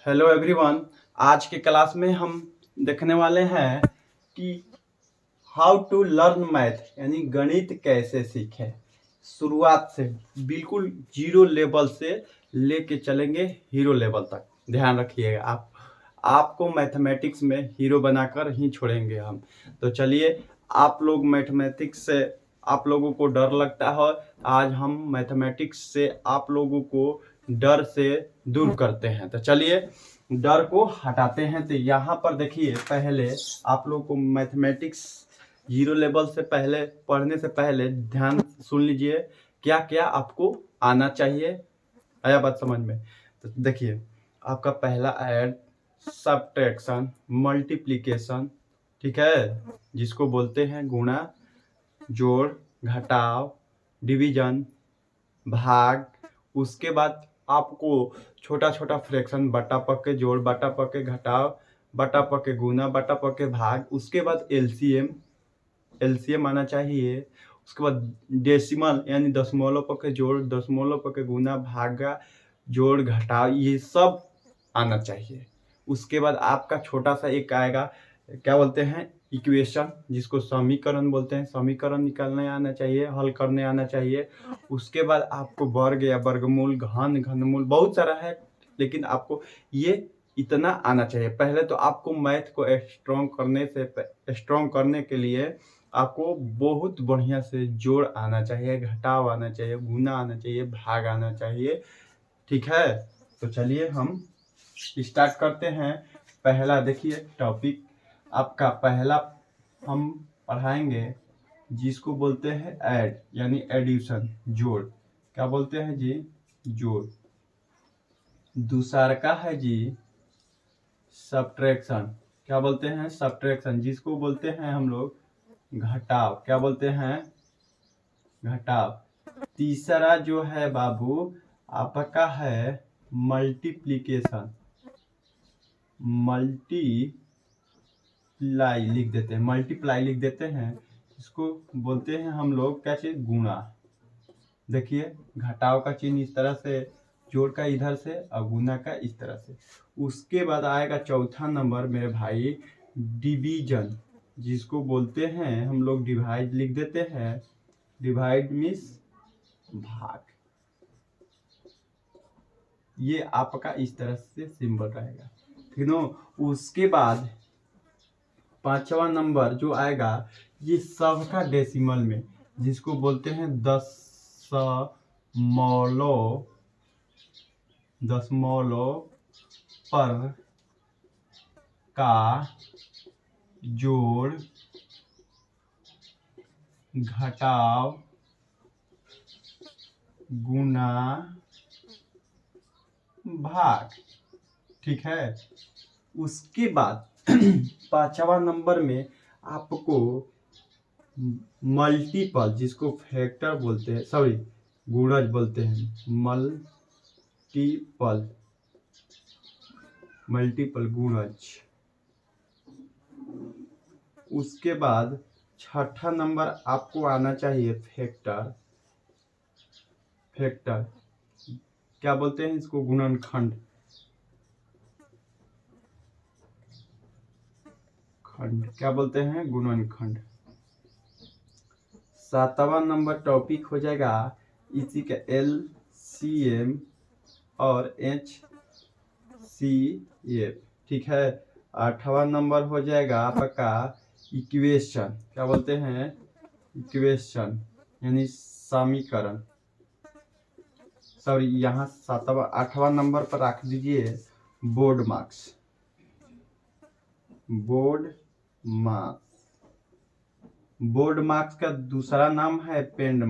Hello everyone, आज के class में हम देखने वाले हैं कि हाउ टू लर्न मैथ यानी गणित कैसे सीखें। शुरुआत से बिल्कुल जीरो लेवल से लेके चलेंगे हीरो लेवल तक। ध्यान रखिएगा, आपको मैथमेटिक्स में हीरो बनाकर ही छोड़ेंगे हम। तो चलिए, आप लोग मैथमेटिक्स से आप लोगों को डर लगता है, आज हम मैथमेटिक्स से आप लोगों को डर से दूर करते हैं। तो चलिए डर को हटाते हैं। तो यहाँ पर देखिए, पहले आप लोग को मैथमेटिक्स जीरो लेवल से पहले पढ़ने से पहले ध्यान सुन लीजिए क्या क्या आपको आना चाहिए। आया बात समझ में? तो देखिए, आपका पहला ऐड सब्ट्रैक्शन, मल्टीप्लिकेशन, ठीक है, जिसको बोलते हैं गुणा, जोड़, घटाव, डिवीजन, भाग। उसके बाद आपको छोटा छोटा फ्रैक्शन, बटा पके जोड़, बटा पके घटाव, बटा पके गुना, बटा पके भाग। उसके बाद एलसीएम आना चाहिए। उसके बाद डेसिमल यानी दशमलव पके जोड़, दशमलव पके गुना, भागा, जोड़, घटाव, ये सब आना चाहिए। उसके बाद आपका छोटा सा एक आएगा, क्या बोलते हैं, इक्वेशन, जिसको समीकरण बोलते हैं। समीकरण निकालने आना चाहिए, हल करने आना चाहिए। उसके बाद आपको वर्ग या वर्गमूल, घन, घनमूल, बहुत सारा है, लेकिन आपको ये इतना आना चाहिए। पहले तो आपको मैथ को स्ट्रॉन्ग करने के लिए आपको बहुत बढ़िया से जोड़ आना चाहिए, घटाव आना चाहिए, गुना आना चाहिए, भाग आना चाहिए, ठीक है। तो चलिए हम स्टार्ट करते हैं। पहला देखिए टॉपिक आपका पहला हम पढ़ाएंगे, जिसको बोलते हैं ऐड यानी एडिशन, जोड़। क्या बोलते हैं जी? जोड़। दूसरा का है जी सब्ट्रैक्शन। क्या बोलते हैं? सब्ट्रैक्शन, जिसको बोलते हैं हम लोग घटाव। क्या बोलते हैं? घटाव। तीसरा जो है बाबू आपका है मल्टीप्लिकेशन। मल्टीप्लाई लिख देते हैं, इसको बोलते हैं हम लोग क्या चीज? गुणा। देखिए, घटाव का चिन्ह इस तरह से, जोड़ का इधर से और गुना का इस तरह से। उसके बाद आएगा चौथा नंबर मेरे भाई, डिवीजन, जिसको बोलते हैं हम लोग डिवाइड लिख देते हैं। डिवाइड मीन्स भाग। ये आपका इस तरह से सिंबल रहेगा, ठीक है। उसके बाद पांचवा नंबर जो आएगा, ये सबका डेसिमल में, जिसको बोलते हैं दशमलव पर का जोड़, घटाव, गुना, भाग, ठीक है। उसके बाद पांचवा नंबर में आपको मल्टीपल, जिसको फैक्टर बोलते हैं, सॉरी गुणज बोलते हैं, मल्टीपल गुणज। उसके बाद छठा नंबर आपको आना चाहिए फैक्टर। क्या बोलते हैं इसको? गुणनखंड। क्या बोलते हैं? गुणनखंड। सातवां नंबर टॉपिक हो जाएगा इसी का LCM और HCF, ठीक है। आठवां नंबर हो जाएगा आपका इक्वेशन। क्या बोलते हैं? इक्वेशन यानी समीकरण। सॉरी, यहाँ आठवां नंबर पर रख दीजिए बोर्ड मार्क्स। बोर्ड मार्क्स का दूसरा नाम है पेंड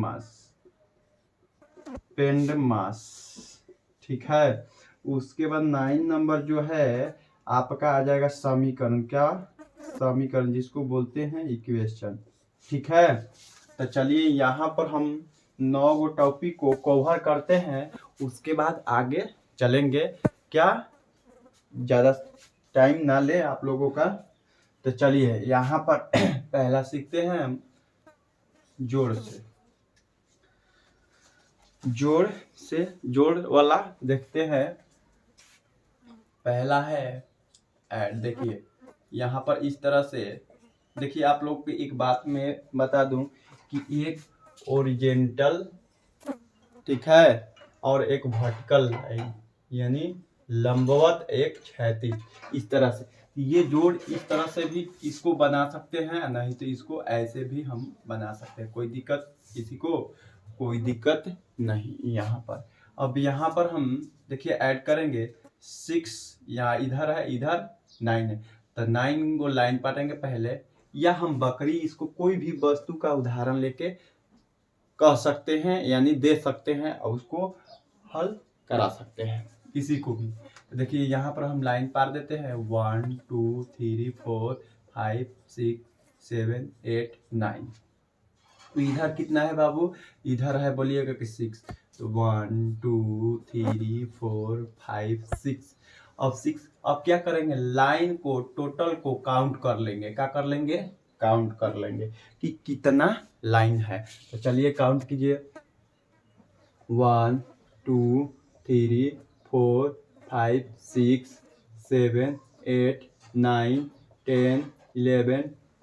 मार्क्स, ठीक है। उसके बाद 9 नंबर जो है आपका आ जाएगा समीकरण। क्या? समीकरण, जिसको बोलते हैं इक्वेशन, ठीक है। तो चलिए यहाँ पर हम 9 गो टॉपिक को कवर करते हैं, उसके बाद आगे चलेंगे। क्या ज़्यादा टाइम ना ले आप लोगों का। तो चलिए यहाँ पर पहला सीखते हैं हम जोड़ से। जोड़ वाला देखते हैं। पहला है ऐड। देखिए यहाँ पर इस तरह से, देखिए आप लोग को एक बात मैं बता दूं कि एक ओरिजेंटल, ठीक है, और एक वर्टिकल लाइन, यानी लंबवत एक क्षैतिज, इस तरह से ये जोड़ इस तरह से भी इसको बना सकते हैं, नहीं तो इसको ऐसे भी हम बना सकते हैं। कोई दिक्कत किसी को, कोई दिक्कत नहीं यहाँ पर। अब यहाँ पर हम देखिए ऐड करेंगे 6, यहाँ इधर है, इधर 9 है, तो 9 को लाइन काटेंगे पहले, या हम बकरी, इसको कोई भी वस्तु का उदाहरण लेके कह सकते हैं, यानी दे सकते हैं और उसको हल करा सकते हैं किसी को भी। तो देखिए यहाँ पर हम लाइन पार देते हैं 1 2 3 4 5 6 7 8 9। तो इधर कितना है बाबू, इधर है बोलिएगा कि 6, तो 1 2 3 4 5 6। अब 6, अब क्या करेंगे, लाइन को, टोटल को काउंट कर लेंगे। क्या कर लेंगे, काउंट कर लेंगे कि कितना लाइन है। तो चलिए काउंट कीजिए, 1 2 3 4 5 6 7 8 9 10 11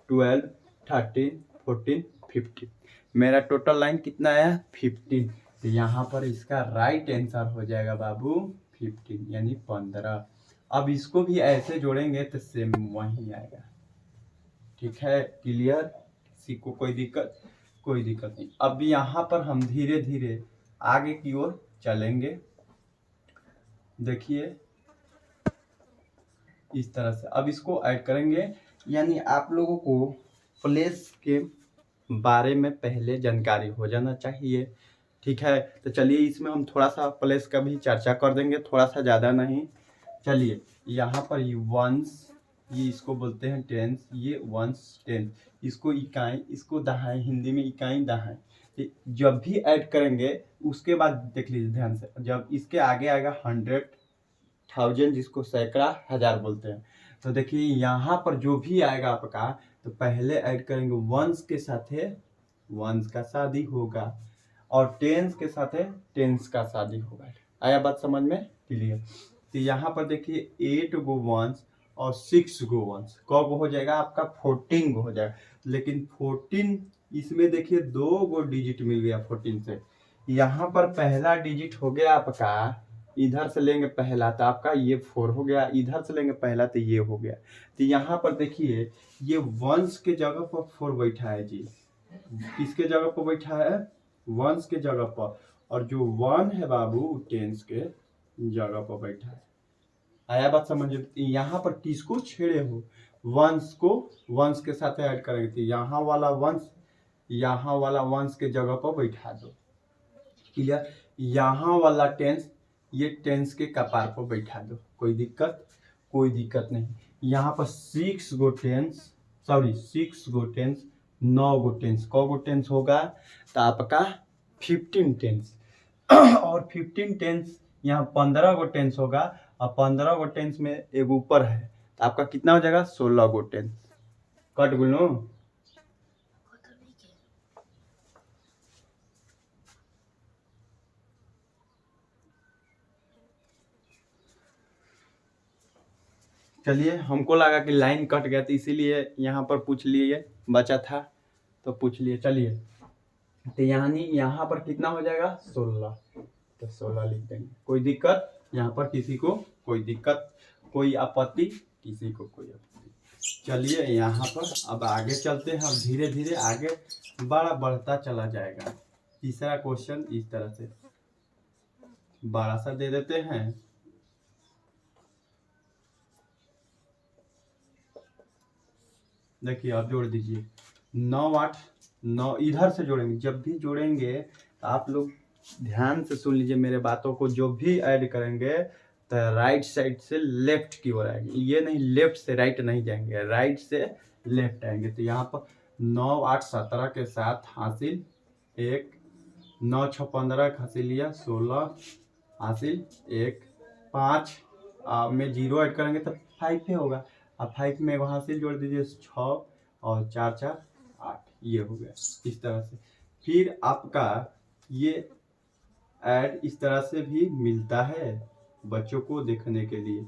12 13 14 15। मेरा टोटल लाइन कितना है, 15। तो यहाँ पर इसका राइट आंसर हो जाएगा बाबू 15, यानी 15। अब इसको भी ऐसे जोड़ेंगे तो सेम वही आएगा। ठीक है, क्लियर, किसी को कोई दिक्कत, कोई दिक्कत नहीं। अब यहाँ पर हम धीरे धीरे आगे की ओर चलेंगे। देखिए इस तरह से अब इसको ऐड करेंगे, यानी आप लोगों को प्लेस के बारे में पहले जानकारी हो जाना चाहिए। ठीक है, तो चलिए इसमें हम थोड़ा सा प्लेस का भी चर्चा कर देंगे, थोड़ा सा ज़्यादा नहीं। चलिए यहाँ पर ये वंस, ये इसको बोलते हैं टेंस, ये वंस टेंस, इसको इकाई, इसको दहाई, हिंदी में इकाई दहाई। जब भी ऐड करेंगे उसके बाद देख लीजिए ध्यान से, जब इसके आगे आएगा 100, 1000, जिसको सैकड़ा, हजार बोलते हैं, तो देखिए यहाँ पर जो भी आएगा आपका, तो पहले ऐड करेंगे वंस के साथ है, वंस का शादी होगा, और टेंस के साथ है, टेंस का शादी होगा। आया बात समझ में, क्लियर। तो यहाँ पर देखिए 8 गो वंस और 6 गो वंस, कब हो जाएगा आपका, 14 हो जाएगा। लेकिन 14 इसमें देखिए 2 गो डिजिट मिल गया 14 से। यहाँ पर पहला डिजिट हो गया आपका, इधर से लेंगे पहला तो आपका ये 4 हो गया, इधर से लेंगे पहला तो ये हो गया। तो यहाँ पर देखिए ये वंस के जगह पर 4 बैठा है जी, किसके जगह पर बैठा है, वंस के जगह पर, और जो 1 है बाबू टेंस के जगह पर बैठा है। आया बात समझ। यहाँ पर किसको छेड़े हो, वंस को, वंस के साथ ऐड करेंगे, तो यहाँ वाला वंस, यहाँ वाला वंस के जगह पर बैठा दो, क्लियर। यहाँ वाला टेंस, ये टेंस के कपार पर बैठा दो, कोई दिक्कत, कोई दिक्कत नहीं। यहाँ पर 6 गो टेंस, सॉरी 6 गो टेंस, 9 गो टेंस, कौ गो टेंस होगा, तो आपका 15 टेंस। और 15 टेंस, यहाँ 15 गो टेंस होगा, और 15 गो टेंस में एक ऊपर है, तो आपका कितना हो जाएगा, 16 गो टेंस। कट बोलो, चलिए हमको लगा कि लाइन कट गया तो इसीलिए यहाँ पर पूछ लिए, बचा था तो पूछ लिए। चलिए तो यानी यहाँ पर कितना हो जाएगा, 16, तो 16 लिख देंगे, कोई दिक्कत यहाँ पर किसी को, कोई दिक्कत, कोई आपत्ति, किसी को कोई आपत्ति। चलिए यहाँ पर अब आगे चलते हैं, अब धीरे धीरे आगे बड़ा बढ़ता चला जाएगा। तीसरा क्वेश्चन इस तरह से बड़ा सा दे देते हैं। देखिए आप जोड़ दीजिए 9 8 9, इधर से जोड़ेंगे, जब भी जोड़ेंगे तो आप लोग ध्यान से सुन लीजिए मेरे बातों को, जो भी ऐड करेंगे तो राइट साइड से लेफ्ट की ओर आएंगे, ये नहीं लेफ्ट से राइट नहीं जाएंगे, राइट से लेफ्ट आएंगे। तो यहाँ पर 9 8 17 के साथ हासिल 1, 9 6 15 हासिल लिया 16, हासिल 1, 5 में 0 ऐड करेंगे तो 5 ही होगा। अब 5 में एगो हासिल जोड़ दीजिए 6, और 4 4 8, ये हो गया इस तरह से। फिर आपका ये ऐड इस तरह से भी मिलता है बच्चों को देखने के लिए।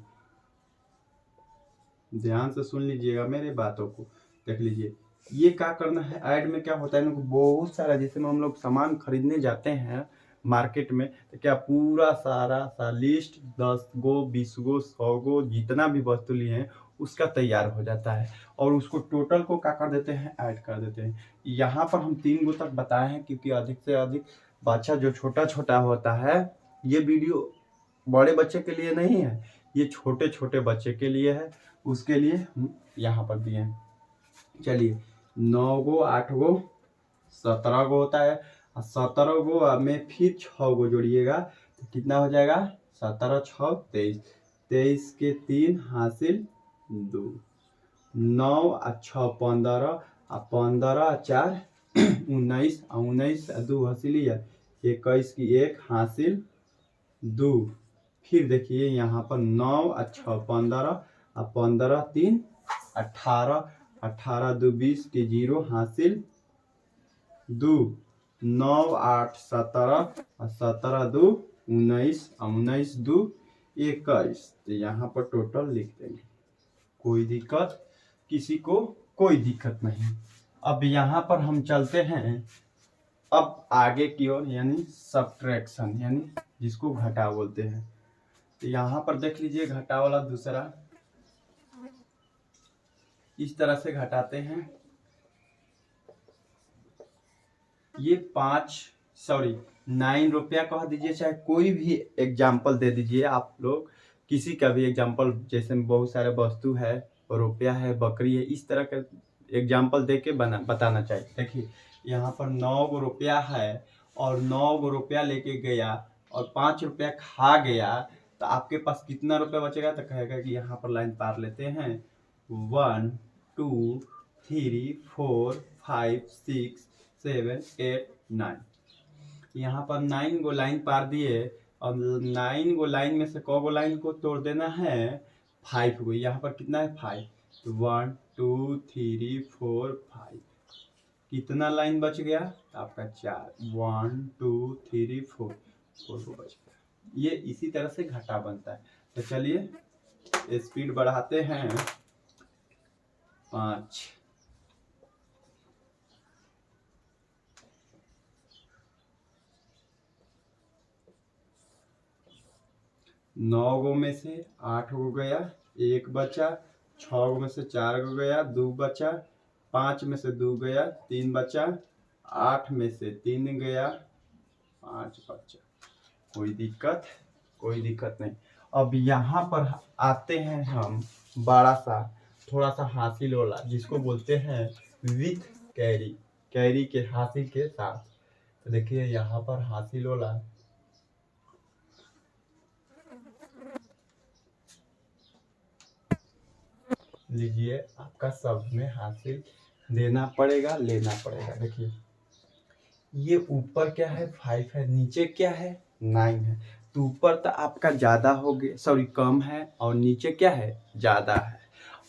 ध्यान से सुन लीजिएगा मेरे बातों को, देख लीजिए। ये क्या करना है, ऐड में क्या होता है, इनको बहुत सारा, जैसे में हम लोग सामान खरीदने जाते हैं मार्केट में, तो क्या पूरा सारा सा लिस्ट 10 गो 20 गो 100 गो जितना भी वस्तु लिए हैं उसका तैयार हो जाता है, और उसको टोटल को क्या कर देते हैं, ऐड कर देते हैं। यहाँ पर हम 3 गो तक बताए हैं, क्योंकि अधिक से अधिक बच्चा जो छोटा छोटा होता है, ये वीडियो बड़े बच्चे के लिए नहीं है, ये छोटे छोटे बच्चे के लिए है, उसके लिए हम यहाँ पर दिए हैं। चलिए 9 गो 8 गो 17 गो होता है, और 17 गो में फिर 6 गो जोड़िएगा तो कितना हो जाएगा, 17 6 23, 23 के 3 हासिल 2, 9 और 6 15, और 15 और 4 19, और 19 और 2 हासिल 21 की 1 हासिल 2। फिर देखिए यहाँ पर 9 और 6 15, और 15 3 18, 18 2 20 के 0 हासिल 2, 9 8 17, और 17 2 19, और 19 2 21। तो यहाँ पर टोटल लिख देंगे, कोई दिक्कत किसी को, कोई दिक्कत नहीं। अब यहाँ पर हम चलते हैं अब आगे की ओर, यानी सब्ट्रैक्शन, यानी जिसको घटा बोलते हैं। तो यहाँ पर देख लीजिए घटा वाला दूसरा, इस तरह से घटाते हैं। ये 9 रुपया कह दीजिए, चाहे कोई भी एग्जाम्पल दे दीजिए आप लोग, किसी का भी एग्जाम्पल, जैसे बहुत सारे वस्तु है, रुपया है, बकरी है, इस तरह का एग्जाम्पल दे के बताना चाहिए। देखिए यहाँ पर 9 गो रुपया है, और 9 गो रुपया लेके गया और 5 रुपया खा गया, तो आपके पास कितना रुपया बचेगा, तो कहेगा कि यहाँ पर लाइन पार लेते हैं, 1 2 3 4 5 6 7 8 9। यहाँ पर 9 गो लाइन पार दिए, और 9 गो लाइन में से क गो लाइन को तोड़ देना है, 5 गो। यहाँ पर कितना है, 5, तो 1 2 3 4 5, कितना लाइन बच गया, आपका 4, 1 2 3 4 गो बच गया। ये इसी तरह से घटा बनता है। तो चलिए स्पीड बढ़ाते हैं, 5, 9 गो में से 8 गो गया, 1 बचा, 6 गो में से 4 गो गया, 2 बचा, 5 में से 2 गया, 3 बचा, 8 में से 3 गया, 5 बचा। कोई दिक्कत नहीं। अब यहाँ पर आते हैं हम बड़ा सा, थोड़ा सा हासिल वाला, जिसको बोलते हैं विथ कैरी, कैरी के हासिल के साथ। तो देखिए यहाँ पर हासिल वाला, लीजिए, आपका सब में हासिल देना पड़ेगा, लेना पड़ेगा। देखिए ये ऊपर क्या है, 5 है, नीचे क्या है, 9 है, तो ऊपर तो आपका ज्यादा हो गया, सॉरी कम है, और नीचे क्या है, ज्यादा है।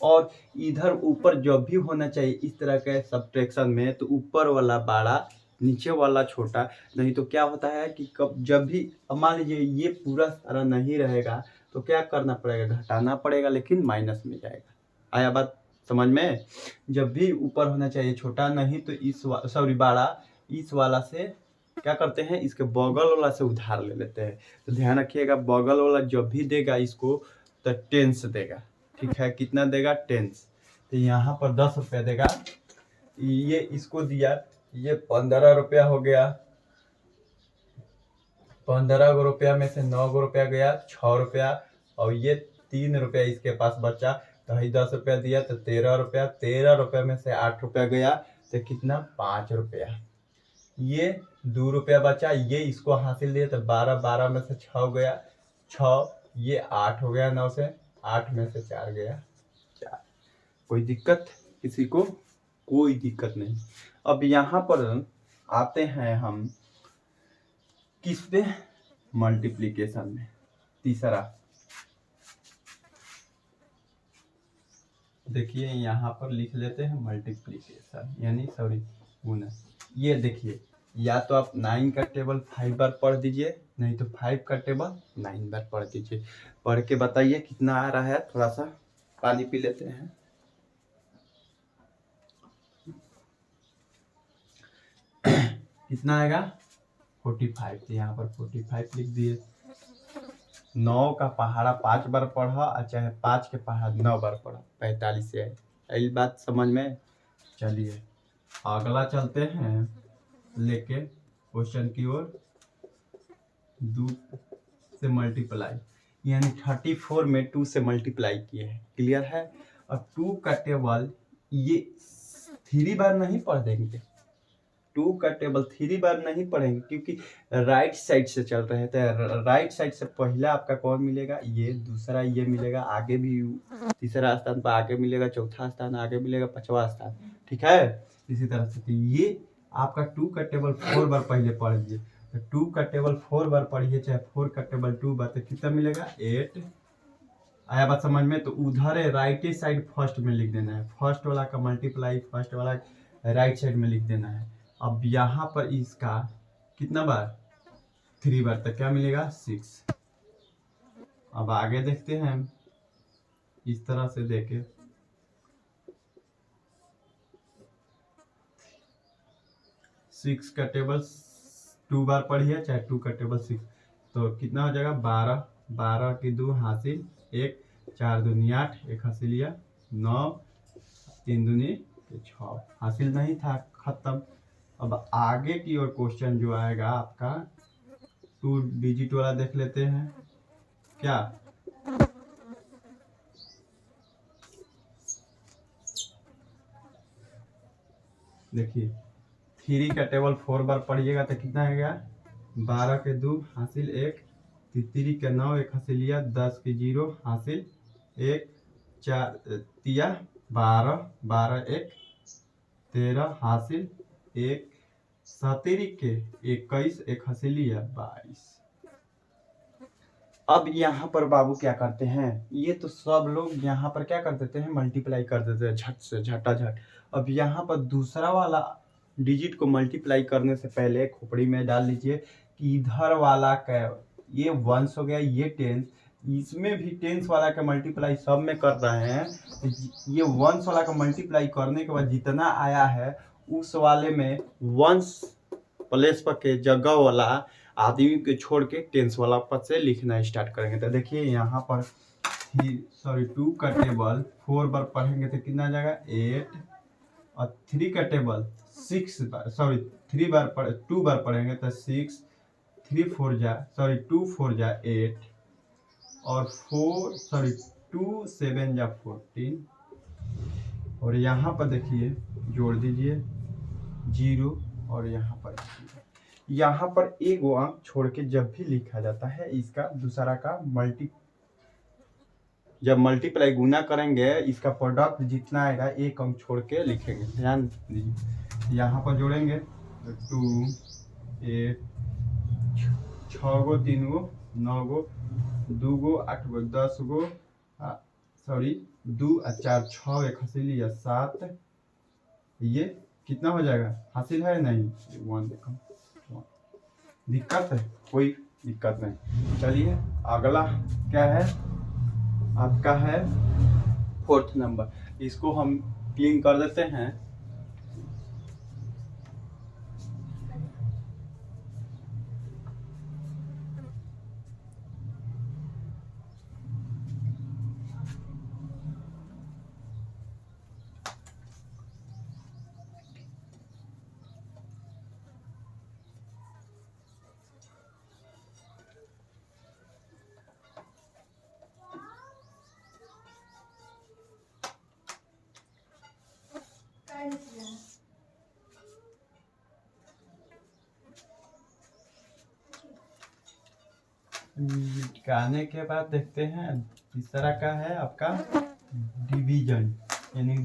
और इधर ऊपर जब भी होना चाहिए इस तरह के सब्ट्रैक्शन में, तो ऊपर वाला बड़ा नीचे वाला छोटा, नहीं तो क्या होता है कि जब भी मान लीजिए ये पूरा सारा नहीं रहेगा, तो क्या करना पड़ेगा, घटाना पड़ेगा, लेकिन माइनस में जाएगा। आया बात समझ में। जब भी ऊपर होना चाहिए छोटा, नहीं तो इस सॉरी बड़ा, इस वाला से क्या करते हैं, इसके बगल वाला से उधार ले लेते हैं। तो ध्यान रखिएगा, बगल वाला जब भी देगा इसको तो 10 देगा, ठीक है, कितना देगा, 10। तो यहाँ पर 10 रुपया देगा, ये इसको दिया, ये 15 रुपया हो गया, 15 गो रुपया में से 9 गो रुपया गया, 6 रुपया, और ये 3 रुपया इसके पास बचा, तो 10 रुपया दिया तो 13 रुपया, 13 रुपया में से 8 रुपया गया, तो कितना, 5 रुपया। ये 2 रुपया बचा, ये इसको हासिल दिया, तो 12, 12 में से 6 गया, 6, ये 8 हो गया, 9 से 8 में से 4 गया, 4। कोई दिक्कत किसी को, कोई दिक्कत नहीं। अब यहाँ पर आते हैं हम किस पे, मल्टीप्लिकेशन में। तीसरा देखिए यहाँ पर लिख लेते हैं मल्टीप्लिकेशन, यानी सॉरी गुणा। ये देखिए या तो आप 9 का टेबल 5 बार पढ़ दीजिए, नहीं तो 5 का टेबल 9 बार पढ़ दीजिए। पढ़ के बताइए कितना आ रहा है। थोड़ा सा पानी पी लेते हैं। कितना आएगा 45। तो यहाँ पर 45 लिख दिए। 9 का पहाड़ा 5 बार पढ़ा और चाहे 5 के पहाड़ा 9 बार पढ़ा, 45 से आई बात समझ में। चलिए अगला चलते हैं लेके क्वेश्चन की ओर। 2 से मल्टीप्लाई, यानी 34 में 2 से मल्टीप्लाई किए हैं। क्लियर है। और 2 का टेबल ये 3 बार नहीं पढ़ देंगे। 2 का टेबल 3 बार नहीं पढ़ेंगे क्योंकि राइट साइड से चल रहे थे। राइट साइड से पहला आपका कौन मिलेगा, ये, दूसरा ये मिलेगा, आगे भी तीसरा स्थान पर आगे मिलेगा, चौथा स्थान आगे मिलेगा, पांचवा स्थान। ठीक है। इसी तरह से ये आपका 2 का टेबल 4 बार पहले पढ़ लीजिए। तो 2 का टेबल 4 बार पढ़िए, चाहे 4 का टेबल 2 बार, तो कितना मिलेगा 8। आया बात समझ में। तो उधर है राइट साइड फर्स्ट में लिख देना है। फर्स्ट वाला का मल्टीप्लाई फर्स्ट वाला राइट साइड में लिख देना है। अब यहाँ पर इसका कितना बार 3 बार, तक क्या मिलेगा 6। अब आगे देखते हैं इस तरह से देखे। 6 का टेबल 2 बार पढ़िए, चाहे 2 का टेबल 6, तो कितना हो जाएगा 12। 12 की 2 हासिल 1, 4 दूनी 8, 1 हासिल लिया 9, 3 दूनी 6, हासिल नहीं था, खत्म। अब आगे की ओर क्वेश्चन जो आएगा आपका 2 डिजिट वाला देख लेते हैं। क्या देखिए 3 का टेबल 4 बार पढ़िएगा तो कितना आएगा 12 के 2 हासिल 1, 3 के 9, 1 हासिल लिया 10 के 0 हासिल 1, 4 तिया 12, 12 1 13 हासिल 1, 17 के 21, 1 हासिल लिया 22। अब यहाँ पर बाबू क्या करते हैं, ये तो सब लोग यहाँ पर क्या कर देते हैं, मल्टीप्लाई कर देते हैं झट से झटाझट। अब यहाँ पर दूसरा वाला डिजिट को मल्टीप्लाई करने से पहले खोपड़ी में डाल लीजिए कि इधर वाला का ये वंस हो गया, ये टेंस, इसमें भी टेंस वाला का मल्टीप्लाई सब में कर रहे हैं। ये वंस वाला का मल्टीप्लाई करने के बाद जितना आया है उस वाले में वंस प्लेस पर के जगह वाला आदमी के छोड़ के टेंस वाला पद से लिखना स्टार्ट करेंगे। तो देखिए यहाँ पर 2 का टेबल 4 बार पढ़ेंगे तो कितना आ जाएगा 8, और 3 का टेबल 6 बार 3 बार 2 बार पढ़ेंगे तो 6, 2 4 जा 8, और 2 7 जा 14। और यहाँ पर देखिए जोड़ दीजिए 0, और यहाँ पर यहाँ पर एक अंक छोड़ के जब भी लिखा जाता है इसका दूसरा का जब मल्टीप्लाई गुना करेंगे इसका प्रोडक्ट जितना आएगा एक अंक छोड़ के लिखेंगे। ध्यान दीजिए यहाँ पर जोड़ेंगे 2 8 6 गो 3 गो 9 गो 2 गो 8 गो 10 गो 2 और 4 6, 1 हासिल लिया 7। ये कितना हो जाएगा, हासिल है नहीं 1, देखो दिक्कत है, कोई दिक्कत नहीं। चलिए अगला क्या है आपका है 4th नंबर, इसको हम क्लीन कर देते हैं। गाने के बाद देखते हैं तीसरा का है आपका डिवीजन, यानी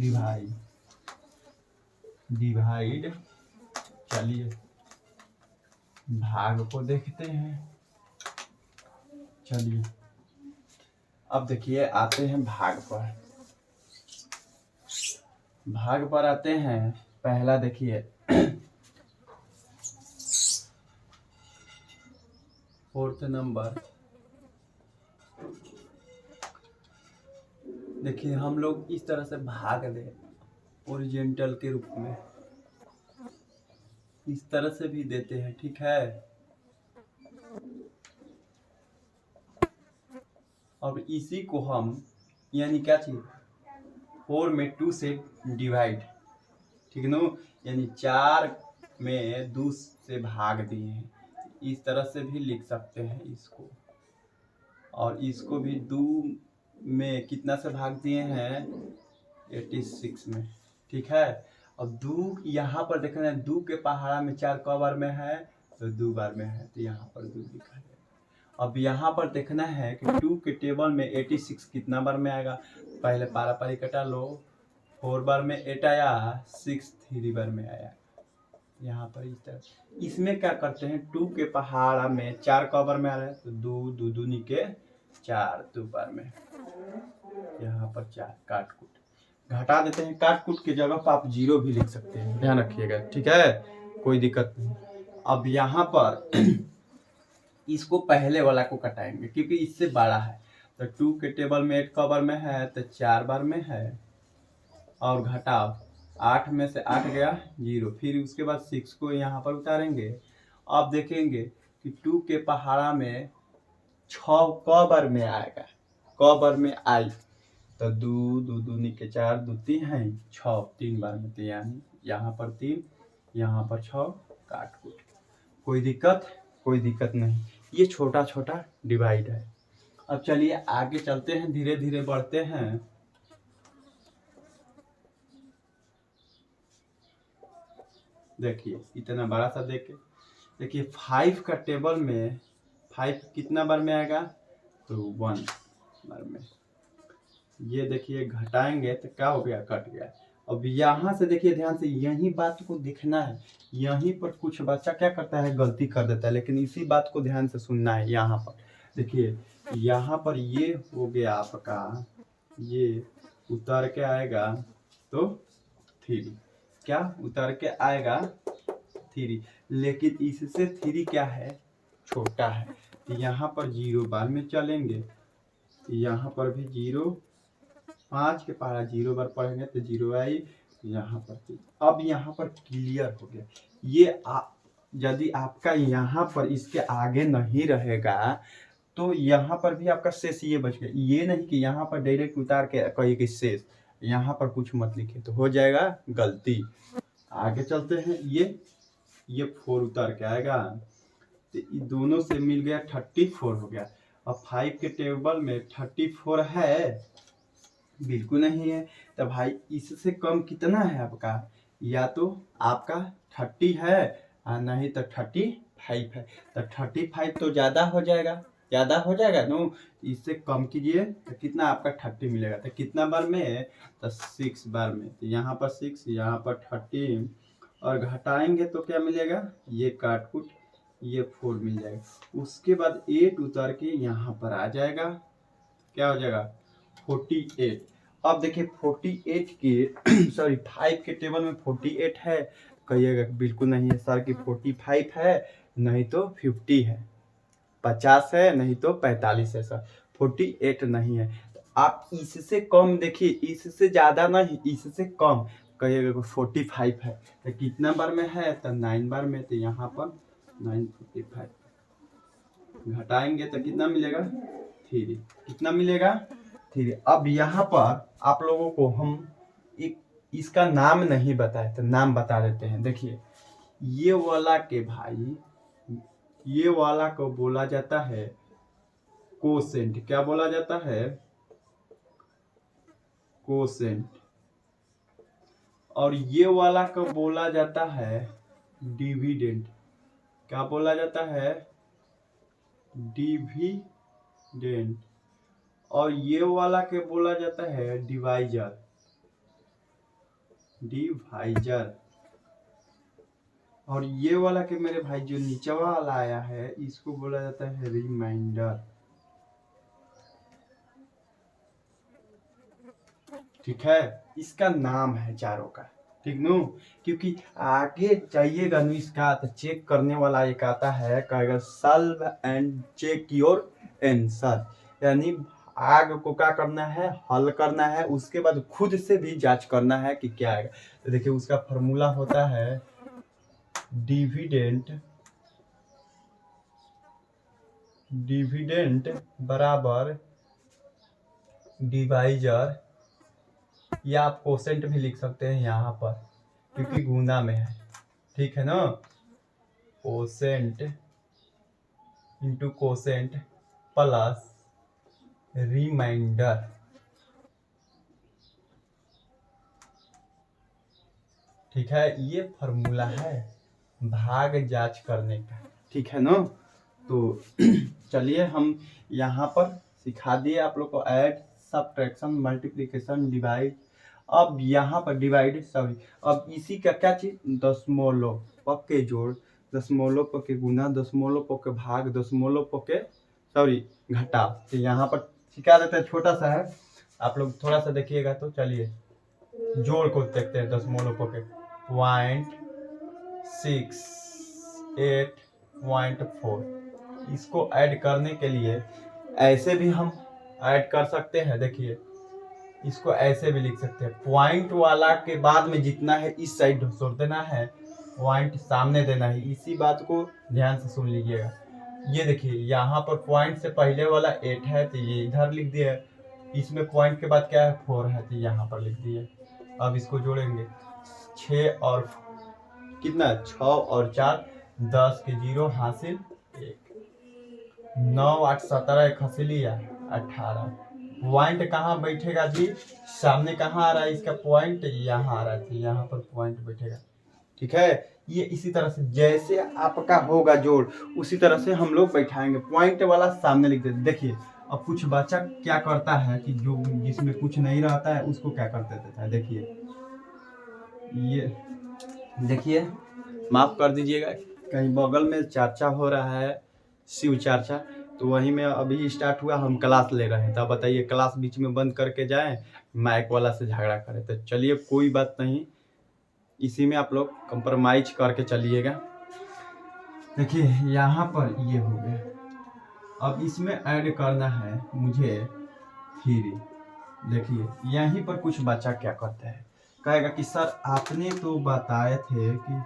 डिवाइड। चलिए भाग को देखते हैं। चलिए अब देखिए आते हैं भाग पर आते हैं। पहला देखिए फोर्थ नंबर देखिए, हम लोग इस तरह से भाग दे ओरिजेंटल के रूप में, इस तरह से भी देते हैं, ठीक है। अब इसी को हम यानी क्या चीज 4 में 2 से डिवाइड, ठीक न, यानी 4 में 2 से भाग दिए हैं, इस तरह से भी लिख सकते हैं इसको। और इसको भी 2 में कितना से भाग दिए हैं 86 में, ठीक है। अब 2 यहाँ पर देखना है, 2 के पहाड़ा में 4 क बार में है तो 2 बार में है, तो यहाँ पर 2 लिखा है। अब यहाँ पर देखना है कि 2 के टेबल में 86 कितना बार में आएगा, पहले पारा पारी कटा लो, 4 बार में 8 आया, 6 3 बार में आया, यहाँ पर इस तरह। इसमें क्या करते हैं, 2 के पहाड़ा में 4 क बार में आ रहा है तो 2 2 दूनी के 4 2 बार में, यहाँ पर 4 काट कूट घटा देते हैं। काट कूट की जगह पर आप 0 भी लिख सकते हैं, ध्यान रखिएगा, ठीक है, कोई दिक्कत नहीं। अब यहाँ पर इसको पहले वाला को कटाएंगे क्योंकि इससे बड़ा है, तो 2 के टेबल में 8 क बार में है तो 4 बार में है, और घटाओ 8 में से 8 गया 0, फिर उसके बाद 6 को यहाँ पर उतारेंगे। अब देखेंगे कि 2 के पहाड़ा में 6 क बार में आएगा, क बार में आई तो 2 2 दूनी के 4 2 3 है 6 3 बार में, तो यानी यहाँ पर 3 यहाँ पर 6, काट कूट। कोई दिक्कत नहीं, ये छोटा छोटा डिवाइड है। अब चलिए आगे चलते हैं, धीरे धीरे बढ़ते हैं। देखिए इतना बड़ा सा देखिए 5 का टेबल में 5 कितना बार में आएगा तो 1 बार में, ये देखिए घटाएंगे तो क्या हो गया, कट गया। अब यहाँ से देखिए ध्यान से, यही बात को देखना है, यहीं पर कुछ बच्चा क्या करता है गलती कर देता है, लेकिन इसी बात को ध्यान से सुनना है। यहाँ पर देखिए, यहाँ पर ये हो गया आपका, ये उतर के आएगा तो 3, क्या उतर के आएगा 3, लेकिन इससे 3 क्या है छोटा है, तो यहाँ पर 0 बार में चलेंगे, यहाँ पर भी 0, 5 के पहाड़ा 0 बार पढ़ेंगे तो 0 आई, यहाँ पर 3। अब यहाँ पर क्लियर हो गया। ये यदि आपका यहाँ पर इसके आगे नहीं रहेगा तो यहाँ पर भी आपका शेष ये बच गया, ये नहीं कि यहाँ पर डायरेक्ट उतार के कहिए कि शेष, यहाँ पर कुछ मत लिखे तो हो जाएगा गलती। आगे चलते हैं, ये 4 उतार के आएगा तो दोनों से मिल गया 34 हो गया। अब 5 के टेबल में 34 है, बिल्कुल नहीं है, तो भाई इससे कम कितना है आपका, या तो आपका 30 है नहीं तो 35 है, तो 35 तो ज्यादा हो जाएगा नो, इससे कम कीजिए तो कितना आपका 30 मिलेगा, तो कितना बार में तो 6 बार में, तो यहाँ पर 6 यहाँ पर 30, और घटाएंगे तो क्या मिलेगा, ये काट कूट ये 4 मिल जाएगा। उसके बाद 8 उतार के यहाँ पर आ जाएगा, क्या हो जाएगा 48। अब देखिए 48 के सॉरी 5 के टेबल में 48 है, कहिएगा बिल्कुल नहीं है सर कि 45 है नहीं तो 50 है, 50 है नहीं तो 45 है सर, 48 नहीं है। तो आप इससे कम देखिए, इससे ज्यादा नहीं, इससे कम कहिएगा 45 है, तो कितना बार में है तो 9 बार में, तो यहाँ पर 9 45 घटाएंगे तो कितना मिलेगा 3, कितना मिलेगा 3। अब यहाँ पर आप लोगों को हम एक इसका नाम नहीं बताए तो नाम बता देते हैं। देखिए ये वाला के भाई, ये वाला को बोला जाता है कोसेंट, क्या बोला जाता है कोसेंट, और ये वाला को बोला जाता है डिविडेंड, क्या बोला जाता है डिविडेंड, और ये वाला के बोला जाता है डिवाइजर, और ये वाला के मेरे भाई जो नीचे वाला आया है इसको बोला जाता है रिमाइंडर, ठीक है। इसका नाम है चारों का, ठीक नो। क्योंकि आगे जाइएगा नु इसका तो चेक करने वाला एक आता है, कहेगा solve and check your answer, यानी आग को क्या करना है, हल करना है, उसके बाद खुद से भी जांच करना है कि क्या आएगा। तो देखिए उसका फॉर्मूला होता है डिविडेंड बराबर डिवाइजर, या आप कोसेंट भी लिख सकते हैं यहाँ पर क्योंकि गुना में है, ठीक है ना। Quotient into quotient plus remainder, ठीक है, ये फॉर्मूला है भाग जांच करने का, ठीक है ना। तो चलिए हम यहाँ पर सिखा दिए आप लोग को ऐड, सब्ट्रैक्शन, मल्टीप्लिकेशन, डिवाइड। अब यहाँ पर डिवाइड सॉरी, अब इसी का क्या चीज, दशमलव पक्के जोड़, दशमलव पक्के गुना, दशमलव पक्के भाग, दशमलव पक्के सॉरी घटा। तो यहाँ पर सिखा देते हैं, छोटा सा है, आप लोग थोड़ा सा देखिएगा। तो चलिए जोड़ को देखते हैं, दशमलव पक्के 0.68.4, इसको ऐड करने के लिए ऐसे भी हम ऐड कर सकते हैं। देखिए इसको ऐसे भी लिख सकते हैं, पॉइंट वाला के बाद में जितना है इस साइड छोड़ देना है, पॉइंट सामने देना है। इसी बात को ध्यान से सुन लीजिएगा। ये देखिए यहाँ पर पॉइंट से पहले वाला 8 है तो ये इधर लिख दिया, इसमें पॉइंट के बाद क्या है 4 है तो यहाँ पर लिख दिया। अब इसको जोड़ेंगे, 6 और कितना, 6 और 4 10 के 0 हासिल 1, 9 8 17 एक हासिल लिया 18। पॉइंट कहाँ बैठेगा जी, सामने कहाँ आ रहा है इसका पॉइंट, यहाँ आ रहा है, यहाँ पर पॉइंट बैठेगा, ठीक है। ये इसी तरह से जैसे आपका होगा जोड़ उसी तरह से हम लोग बैठाएंगे, पॉइंट वाला सामने लिख देते। देखिए अब कुछ बच्चा क्या करता है कि जो जिसमें कुछ नहीं रहता है उसको क्या कर देता है, देखिए ये देखिए, माफ कर दीजिएगा, कहीं बगल में चर्चा हो रहा है, शिव चर्चा, तो वहीं में अभी स्टार्ट हुआ, हम क्लास ले रहे हैं। तो बताइए क्लास बीच में बंद करके जाएं, माइक वाला से झगड़ा करें। तो चलिए कोई बात नहीं, इसी में आप लोग कंप्रोमाइज करके चलिएगा। देखिए यहाँ पर ये हो गया, अब इसमें ऐड करना है मुझे 3। देखिए यहीं पर कुछ बच्चा क्या करता है, कहेगा कि सर आपने तो बताए थे कि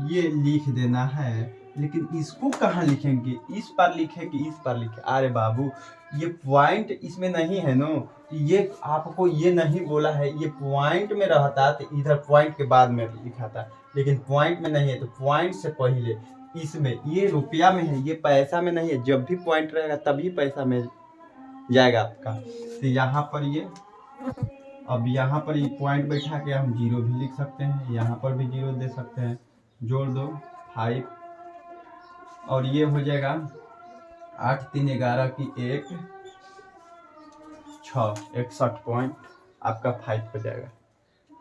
ये लिख देना है, लेकिन इसको कहाँ लिखेंगे, इस पर लिखे कि इस पर लिखे। अरे बाबू ये पॉइंट इसमें नहीं है नो, ये आपको ये नहीं बोला है, ये पॉइंट में रहता तो इधर पॉइंट के बाद में लिखा था, लेकिन पॉइंट में नहीं है तो पॉइंट से पहले इसमें, ये रुपया में है, ये पैसा में नहीं है। जब भी पॉइंट रहेगा तभी पैसा में जाएगा आपका। तो यहाँ पर ये, अब यहाँ पर ये पॉइंट बैठा के हम 0 भी लिख सकते हैं, यहाँ पर भी 0 दे सकते हैं। जोड़ दो 5 और ये हो जाएगा 8 3 11 की 1 6, 61 पॉइंट आपका 5 हो जाएगा,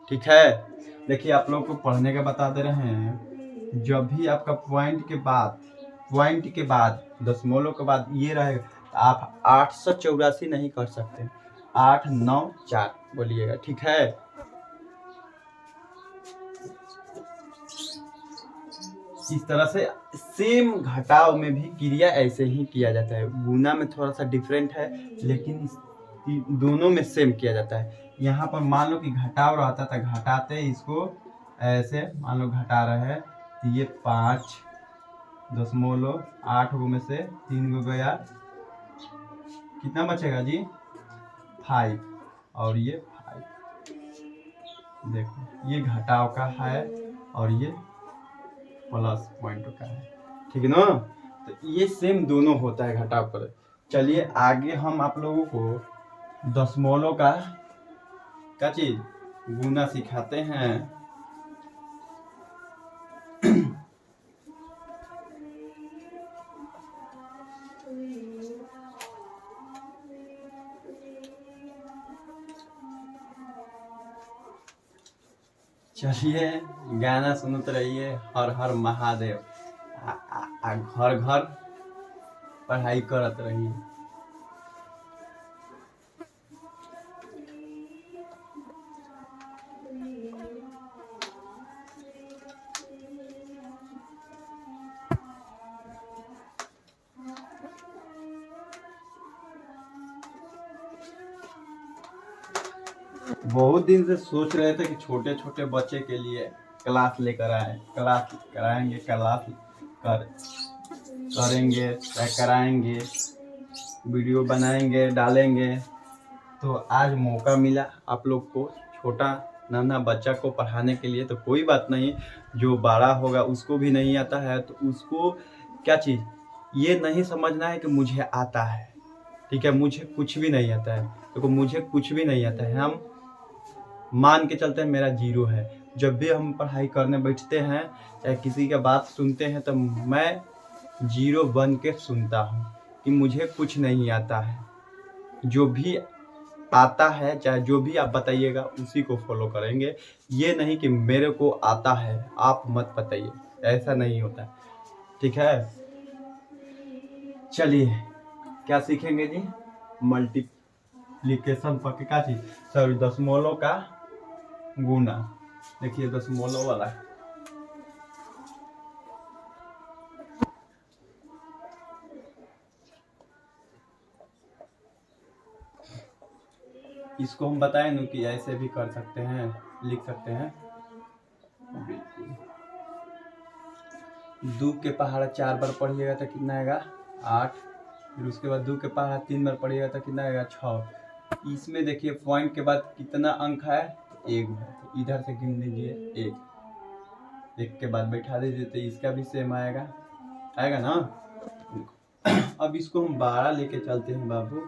ठीक है। देखिए आप लोग को पढ़ने का बता दे रहे हैं, जब भी आपका पॉइंट के बाद दशमलव के बाद ये रहेगा तो आप 884 नहीं कर सकते, 894 बोलिएगा, ठीक है। इस तरह से सेम घटाव में भी क्रिया ऐसे ही किया जाता है, गुना में थोड़ा सा डिफरेंट है लेकिन दोनों में सेम किया जाता है। यहाँ पर मान लो कि घटाव रहता था, घटाते इसको ऐसे मान लो घटा रहे हैं तो ये 5.8 में से 3 गो गया, कितना बचेगा जी 5, और ये 5, देखो ये घटाव का है और ये प्लस पॉइंट का है, ठीक है ना। तो ये सेम दोनों होता है घटाव पर। चलिए आगे हम आप लोगों को दशमलव का क्या चीज गुना सिखाते हैं। चलिए गाना सुनते रहिए, हर हर महादेव, घर घर पढ़ाई करत रहिए। बहुत दिन से सोच रहे थे कि छोटे छोटे बच्चे के लिए क्लास लेकर आए, क्लास कराएंगे, क्लास कर करेंगे या कराएंगे, वीडियो बनाएंगे, डालेंगे। तो आज मौका मिला आप लोग को, छोटा नन्हा बच्चा को पढ़ाने के लिए। तो कोई बात नहीं, जो बड़ा होगा उसको भी नहीं आता है तो उसको क्या चीज़ ये नहीं समझना है कि मुझे आता है, ठीक है, मुझे कुछ भी नहीं आता है। देखो मुझे कुछ भी नहीं आता है, हम मान के चलते हैं मेरा जीरो है। जब भी हम पढ़ाई करने बैठते हैं या किसी का बात सुनते हैं तो मैं जीरो बन के सुनता हूँ कि मुझे कुछ नहीं आता है। जो भी आता है चाहे जो भी आप बताइएगा उसी को फॉलो करेंगे। ये नहीं कि मेरे को आता है आप मत बताइए, ऐसा नहीं होता, ठीक है। चलिए क्या सीखेंगे जी, मल्टीप्लिकेशन पर क्या चीज, सॉरी दशमलव का गुना। देखिए दशमलव वाला है, इसको हम बताएं ना कि ऐसे भी कर सकते हैं, लिख सकते हैं। बिल्कुल, 2 के पहाड़ा 4 बार पढ़िएगा तो कितना आएगा 8। फिर उसके बाद 2 के पहाड़ा 3 बार पढ़िएगा तो कितना आएगा 6। इसमें देखिए पॉइंट के बाद कितना अंक है, 1 है, तो इधर से गिन लीजिए 1 के बाद बैठा दीजिए तो इसका भी सेम आएगा, आएगा ना। अब इसको हम 12 लेके चलते हैं बाबू।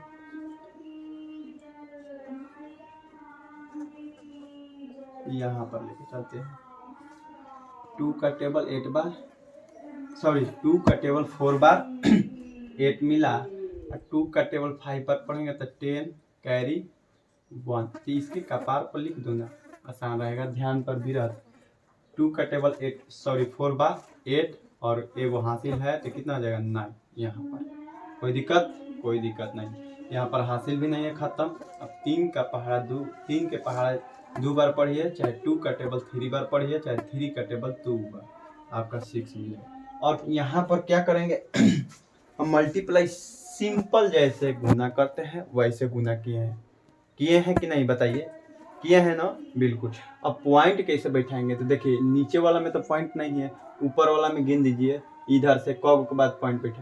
यहाँ पर लेके चलते हैं, 2 का टेबल 8 बार, सॉरी 2 का टेबल 4 बार 8 मिला, 2 का टेबल 5 बार पढ़ेंगे तो 10 कैरी 1। तो इसके कपार पर लिख दो ना, आसान रहेगा, ध्यान पर भी रहता। 2 का टेबल 8 सॉरी 4 बार 8 और एगो हासिल है तो कितना आ जाएगा 9। यहाँ पर कोई दिक्कत नहीं, यहाँ पर हासिल भी नहीं है, खत्म। अब 3 का पहाड़ा 3 के पहाड़ा 2 बार पढ़िए, चाहे 2 का टेबल 3 बार पढ़िए, चाहे 3 का टेबल 2 बार, आपका 6 मिलेगा। और यहाँ पर क्या करेंगे हम मल्टीप्लाई सिंपल जैसे गुना करते हैं वैसे गुना किए हैं कि नहीं बताइए, किए हैं ना, बिल्कुल। अब पॉइंट कैसे बैठाएंगे, तो देखिए नीचे वाला में तो पॉइंट नहीं है, ऊपर वाला में गिन दीजिए, इधर से कब के बाद पॉइंट बैठा,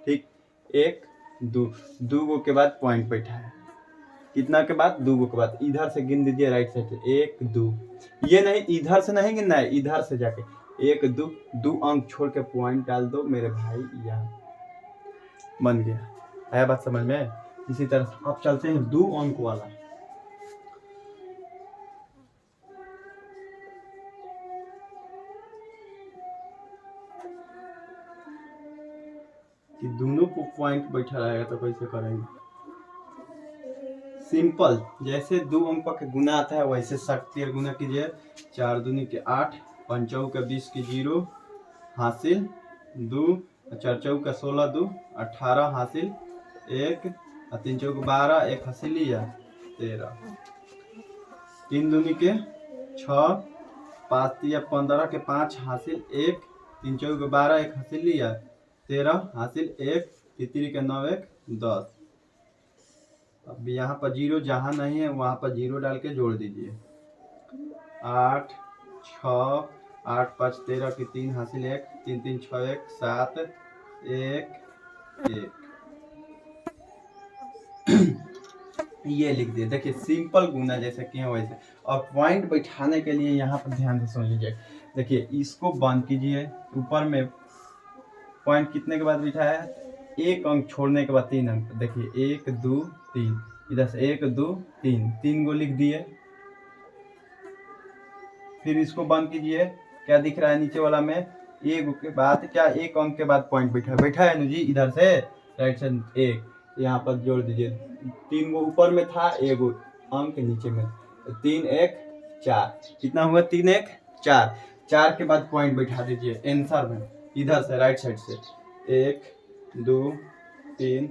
ठीक, 1 2 गो के बाद पॉइंट बैठा है, कितना के बाद 2 गो के बाद, इधर से गिन दीजिए राइट साइड से 1 2, ये नहीं इधर से नहीं गिनना है, इधर से जाके 1 2 अंक छोड़ के पॉइंट डाल दो मेरे भाई, यहाँ बन गया, आया बात समझ में। इसी तरह से अब चलते हैं 2 अंक वाला, कि दोनों को पॉइंट बैठा रहेगा तो कैसे करेंगे, सिंपल जैसे 2 अंक के गुना आता है वैसे 60 गुना कीजिए, 4 दूनी के 8, 5 चौक के 20 की 0 हासिल 2, 4 चौक का 16 2 18 हासिल 1, 3 चौक 12 1 हासिल लिया 13, 3 दूनी के 6, 5 या 15 के 5 हासिल 1, 3 चौक 12 1 हासिल लिया 13 हासिल 1, 3 के 9 1 10। अब यहाँ पर 0 जहाँ नहीं है वहाँ पर 0 डाल के जोड़ दीजिए, 8 6 8 5 13 की 3 हासिल 1, 3 3 6 1 7 1 1 ये लिख दिए। देखिए सिंपल गुना जैसे किए वैसे। और पॉइंट बैठाने के लिए यहाँ पर ध्यान से सुन लीजिए, देखिए इसको बंद कीजिए, ऊपर में पॉइंट कितने के बाद बिठाया है, 1 अंक छोड़ने के बाद 3 अंक, देखिए 1 2 3, इधर से 1 2 3 गो लिख दिए। फिर इसको बंद कीजिए, क्या दिख रहा है नीचे वाला में, 1 के बाद क्या 1 अंक के बाद पॉइंट बैठा है ना जी, इधर से राइट से 1 यहाँ पर जोड़ दीजिए, 3 गो ऊपर में था, 1 अंक नीचे में, 3 1 4, कितना हुआ 3 1 4, 4 के बाद पॉइंट बैठा दीजिए आंसर में, इधर से राइट साइड से 1 2 3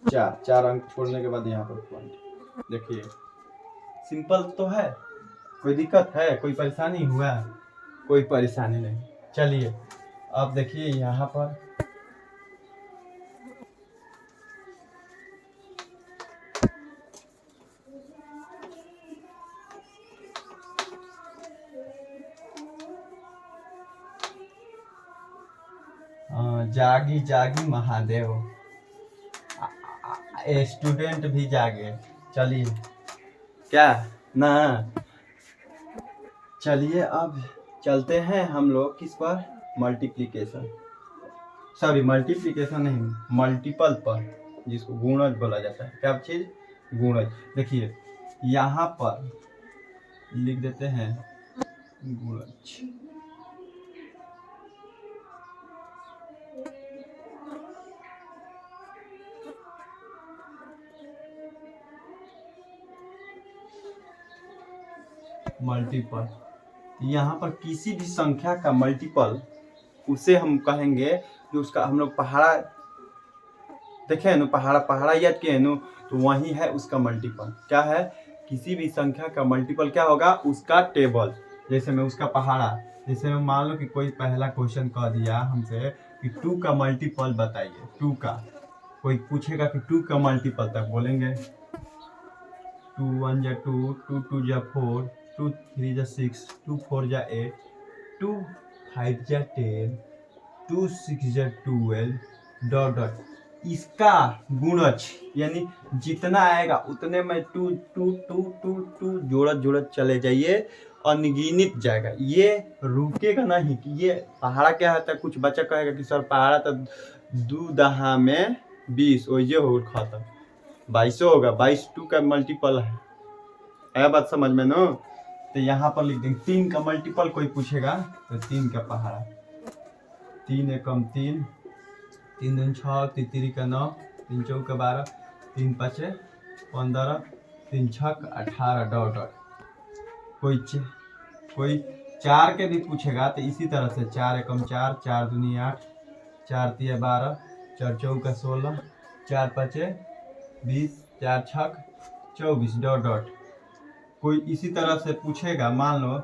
4, 4 अंक छोड़ने के बाद यहाँ पर पॉइंट। देखिए सिंपल तो है, कोई दिक्कत है, कोई परेशानी हुआ, कोई परेशानी नहीं। चलिए अब देखिए यहाँ पर जागी जागी महादेव, स्टूडेंट भी जागे। चलिए क्या ना, चलिए अब चलते हैं हम लोग किस पर, मल्टीप्लिकेशन, सॉरी मल्टीप्लिकेशन नहीं, मल्टीपल पर, जिसको गुणज बोला जाता है। क्या चीज, गुणज। देखिए यहाँ पर लिख देते हैं गुणज। मल्टीपल, यहाँ पर किसी भी संख्या का मल्टीपल, उसे हम कहेंगे जो उसका, हम लोग पहाड़ा देखे है ना, पहाड़ा याद किए नो, तो वही है उसका मल्टीपल। क्या है, किसी भी संख्या का मल्टीपल क्या होगा, उसका टेबल। जैसे मैं उसका पहाड़ा, जैसे मैं मान लो कि कोई पहला क्वेश्चन कह दिया हमसे कि 2 का मल्टीपल बताइए, 2 का, कोई पूछेगा कि 2 का मल्टीपल, तक बोलेंगे 2 1 जा 2, 2 2 जा 4, 2 3 जा 6, 2 4 जा 8, 2 5 जा 10, 2 6 जा 12, डॉट डॉट। इसका गुणज यानी जितना आएगा उतने में 2 2 2 2 2 जोड़त जोड़त चले जाइए, अनगिनत जाएगा। ये रुकेगा नहीं कि ये पहाड़ा क्या होता है। कुछ बच्चा कहेगा कि सर पहाड़ा तो 2 दहा में 20 ओइजे हो खत्म, 22 होगा, 22 2 का मल्टीपल है बात समझ में नो। तो यहाँ पर लिख देंगे 3 का मल्टीपल, कोई पूछेगा तो 3 का पहाड़ा, 3 एकम 3, 3 दूनी 6, 3 तीन का 9, 3 चौका 12, 3 पाँचे 15, 3 छक 18, डॉट डॉट। कोई 4 के भी पूछेगा तो इसी तरह से 4 एकम 4, 4 दूनी 8, 4 तिया 12, 4 चौका 16, 4 पाँचे 20, 4 छक 24, डॉट डॉट। कोई इसी तरह से पूछेगा, मान लो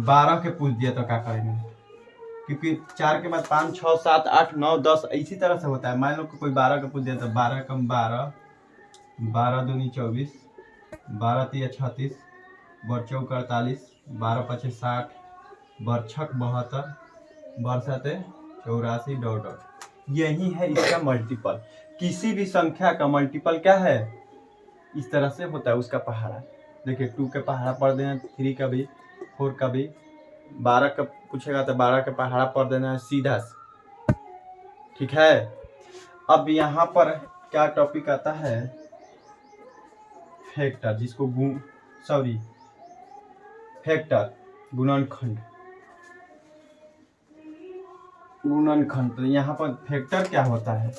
12 के पूछ दिया तो क्या करेंगे, क्योंकि 4 के बाद 5 6 7 8 9 10 इसी तरह से होता है। मान लो कि कोई 12 का पूछ दिया तो 12 कम 12, 12 दूनी 24, 12 तिया 36, बर चौक 48, 12 पचे 60, बर छक 72, बर साते 84, डॉट डॉट। यही है इसका मल्टीपल। किसी भी संख्या का मल्टीपल क्या है, इस तरह से होता है उसका पहाड़ा। देखिए 2 के पहाड़ा पढ़ देना, 3 का भी, 4 का भी, 12 का पूछेगा तो 12 के पहाड़ा पढ़ देना है सीधा से, ठीक है। अब यहाँ पर क्या टॉपिक आता है, फैक्टर, जिसको फैक्टर, गुणनखंड। तो यहाँ पर फैक्टर क्या होता है,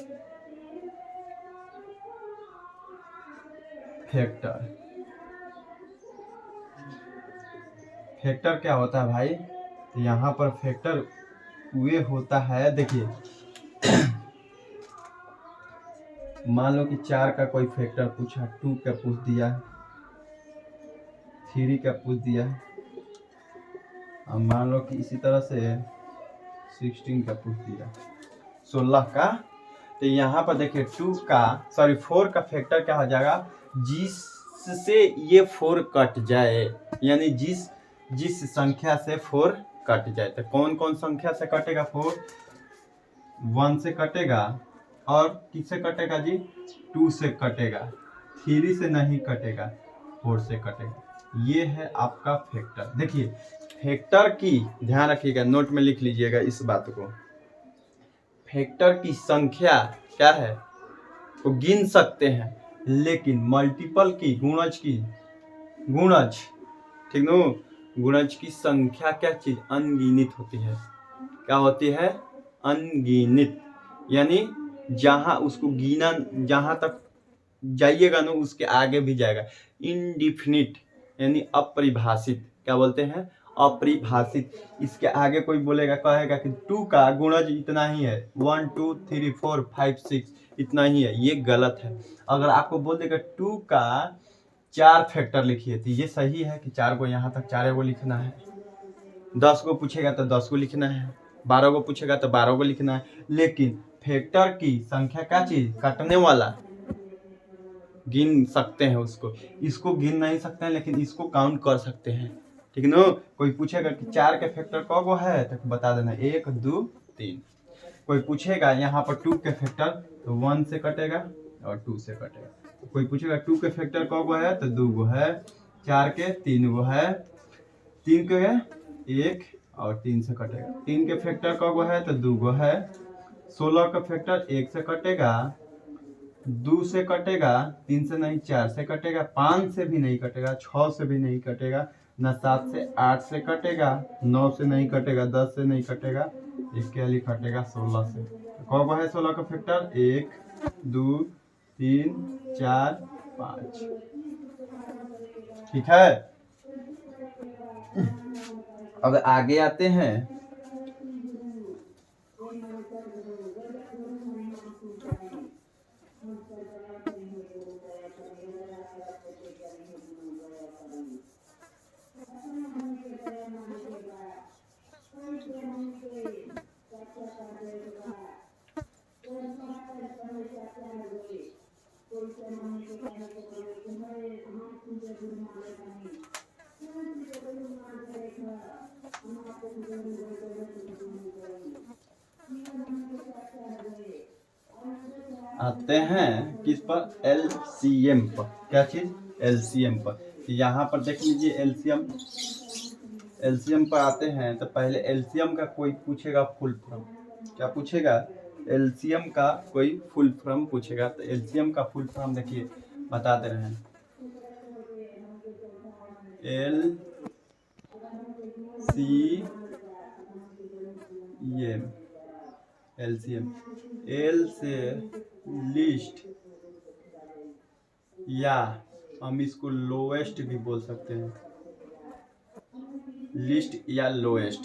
फैक्टर क्या होता है भाई। तो यहाँ पर फैक्टर वे होता है, देखिए मान लो कि 4 का कोई फैक्टर पूछा, 2 का पूछ दिया, 3 का पूछ दिया, और मान लो कि इसी तरह से 16 का पूछ दिया, 16 का। तो यहाँ पर देखिए 4 का फैक्टर क्या हो जाएगा, जिससे ये 4 कट जाए, यानी जिस संख्या से 4 कट जाए। तो कौन कौन संख्या से कटेगा 4, 1 से कटेगा, और किससे कटेगा जी, 2 से कटेगा, 3 से नहीं कटेगा, 4 से कटेगा। ये है आपका फैक्टर। देखिए फैक्टर की, ध्यान रखिएगा, नोट में लिख लीजिएगा इस बात को, फैक्टर की संख्या क्या है, वो गिन सकते हैं, लेकिन मल्टीपल की, गुणज ठीक नो, गुणज की संख्या क्या चीज, अनगिनत होती है। क्या होती है, अनगिनत, यानी जहां उसको गिना, जहां तक जाइएगा ना उसके आगे भी जाएगा। इनडिफिनिट यानी अपरिभाषित, क्या बोलते हैं, अपरिभाषित। इसके आगे कोई बोलेगा, कहेगा कि 2 का गुणज इतना ही है, 1 2 3 4 5 6 इतना ही है, ये गलत है। अगर आपको बोल देगा 2 का 4 फैक्टर लिखिए, तो ये सही है कि 4 को यहाँ तक 4 को लिखना है। 10 को पूछेगा तो 10 को लिखना है, 12 को पूछेगा तो 12 को लिखना है। लेकिन फैक्टर की संख्या क्या चीज, काटने वाला, गिन सकते हैं उसको, इसको गिन नहीं सकते हैं, लेकिन इसको काउंट कर सकते हैं, ठीक है ना। कोई पूछेगा कि 4 के फैक्टर कौन है, तो बता देना 1 2 3। कोई पूछेगा यहाँ पर 2 के फैक्टर तो 1 से कटेगा और 2 से कटेगा। कोई पूछेगा 2 के फैक्टर कौ गो है तो 2 गो है, 4 के 3 गो है, 3 के 1 और 3 से कटेगा। 3 के फैक्टर कौ गो है तो 2 गो है, 16 का फैक्टर 1 से कटेगा, 2 से कटेगा, 3 से नहीं 4 से कटेगा, 5 से भी नहीं कटेगा, 6 से भी नहीं कटेगा, न 7 से 8 से कटेगा, 9 से नहीं कटेगा, 10 से नहीं कटेगा, इसके कटेगा 16 से। तो कौन है 16 का फैक्टर 1 2 3 4 5। ठीक है, अब आगे आते हैं। आते हैं किस पर, एलसीएम पर। क्या चीज, एलसीएम पर। यहाँ पर देख लीजिए एलसीएम पर आते हैं तो पहले एलसीएम का कोई पूछेगा फुल फॉर्म। क्या पूछेगा, एलसीएम का कोई फुल फॉर्म पूछेगा तो एलसीएम का फुल फॉर्म देखिए बता दे रहे हैं। एलसीएम, एल से लिस्ट या हम इसको लोएस्ट भी बोल सकते हैं, लिस्ट या लोएस्ट।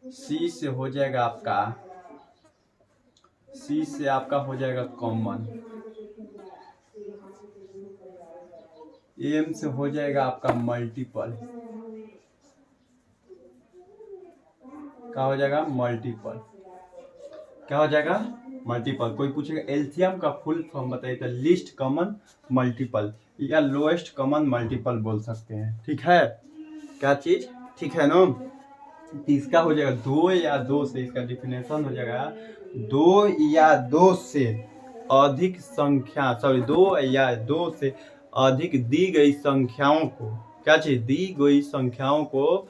सी से हो जाएगा आपका, सी से आपका हो जाएगा कॉमन, एम से हो जाएगा आपका मल्टीपल। क्या हो जाएगा, मल्टीपल। क्या हो जाएगा, मल्टीपल। कोई पूछेगा एलसीएम का फुल फॉर्म बताइए तो लिस्ट कॉमन मल्टीपल या लोएस्ट कॉमन मल्टीपल बोल सकते हैं। ठीक है, क्या चीज, ठीक है ना। इसका हो जाएगा 2 या 2 से, इसका डिफिनेशन हो जाएगा 2 या 2 से अधिक संख्या, सॉरी 2 या 2 से अधिक दी गई संख्याओं को, क्या चीज, दी गई संख्याओं को,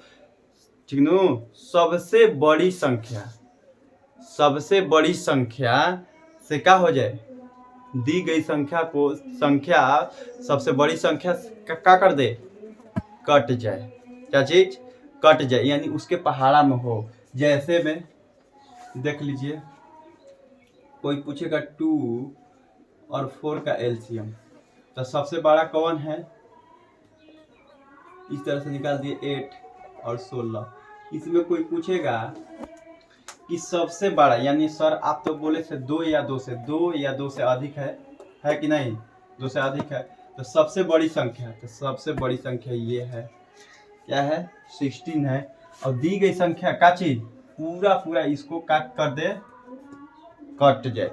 ठीक नो, सबसे बड़ी संख्या, सबसे बड़ी संख्या से क्या हो जाए, दी गई संख्या को, संख्या सबसे बड़ी संख्या क्या कर दे, कट जाए। क्या चीज, कट जाए, यानी उसके पहाड़ा में हो। जैसे में देख लीजिए कोई पूछेगा 2 और 4 का एलसीएम तो सबसे बड़ा कौन है, इस तरह से निकाल दिए 8 और 16। इसमें कोई पूछेगा कि सबसे बड़ा, यानी सर आप तो बोले थे 2 या 2 से, 2 या 2 से अधिक है कि नहीं, 2 से अधिक है तो सबसे बड़ी संख्या, तो सबसे बड़ी संख्या ये है, क्या है, 16 है। और दी गई संख्या का चीज पूरा इसको काट कर दे, कट जाए,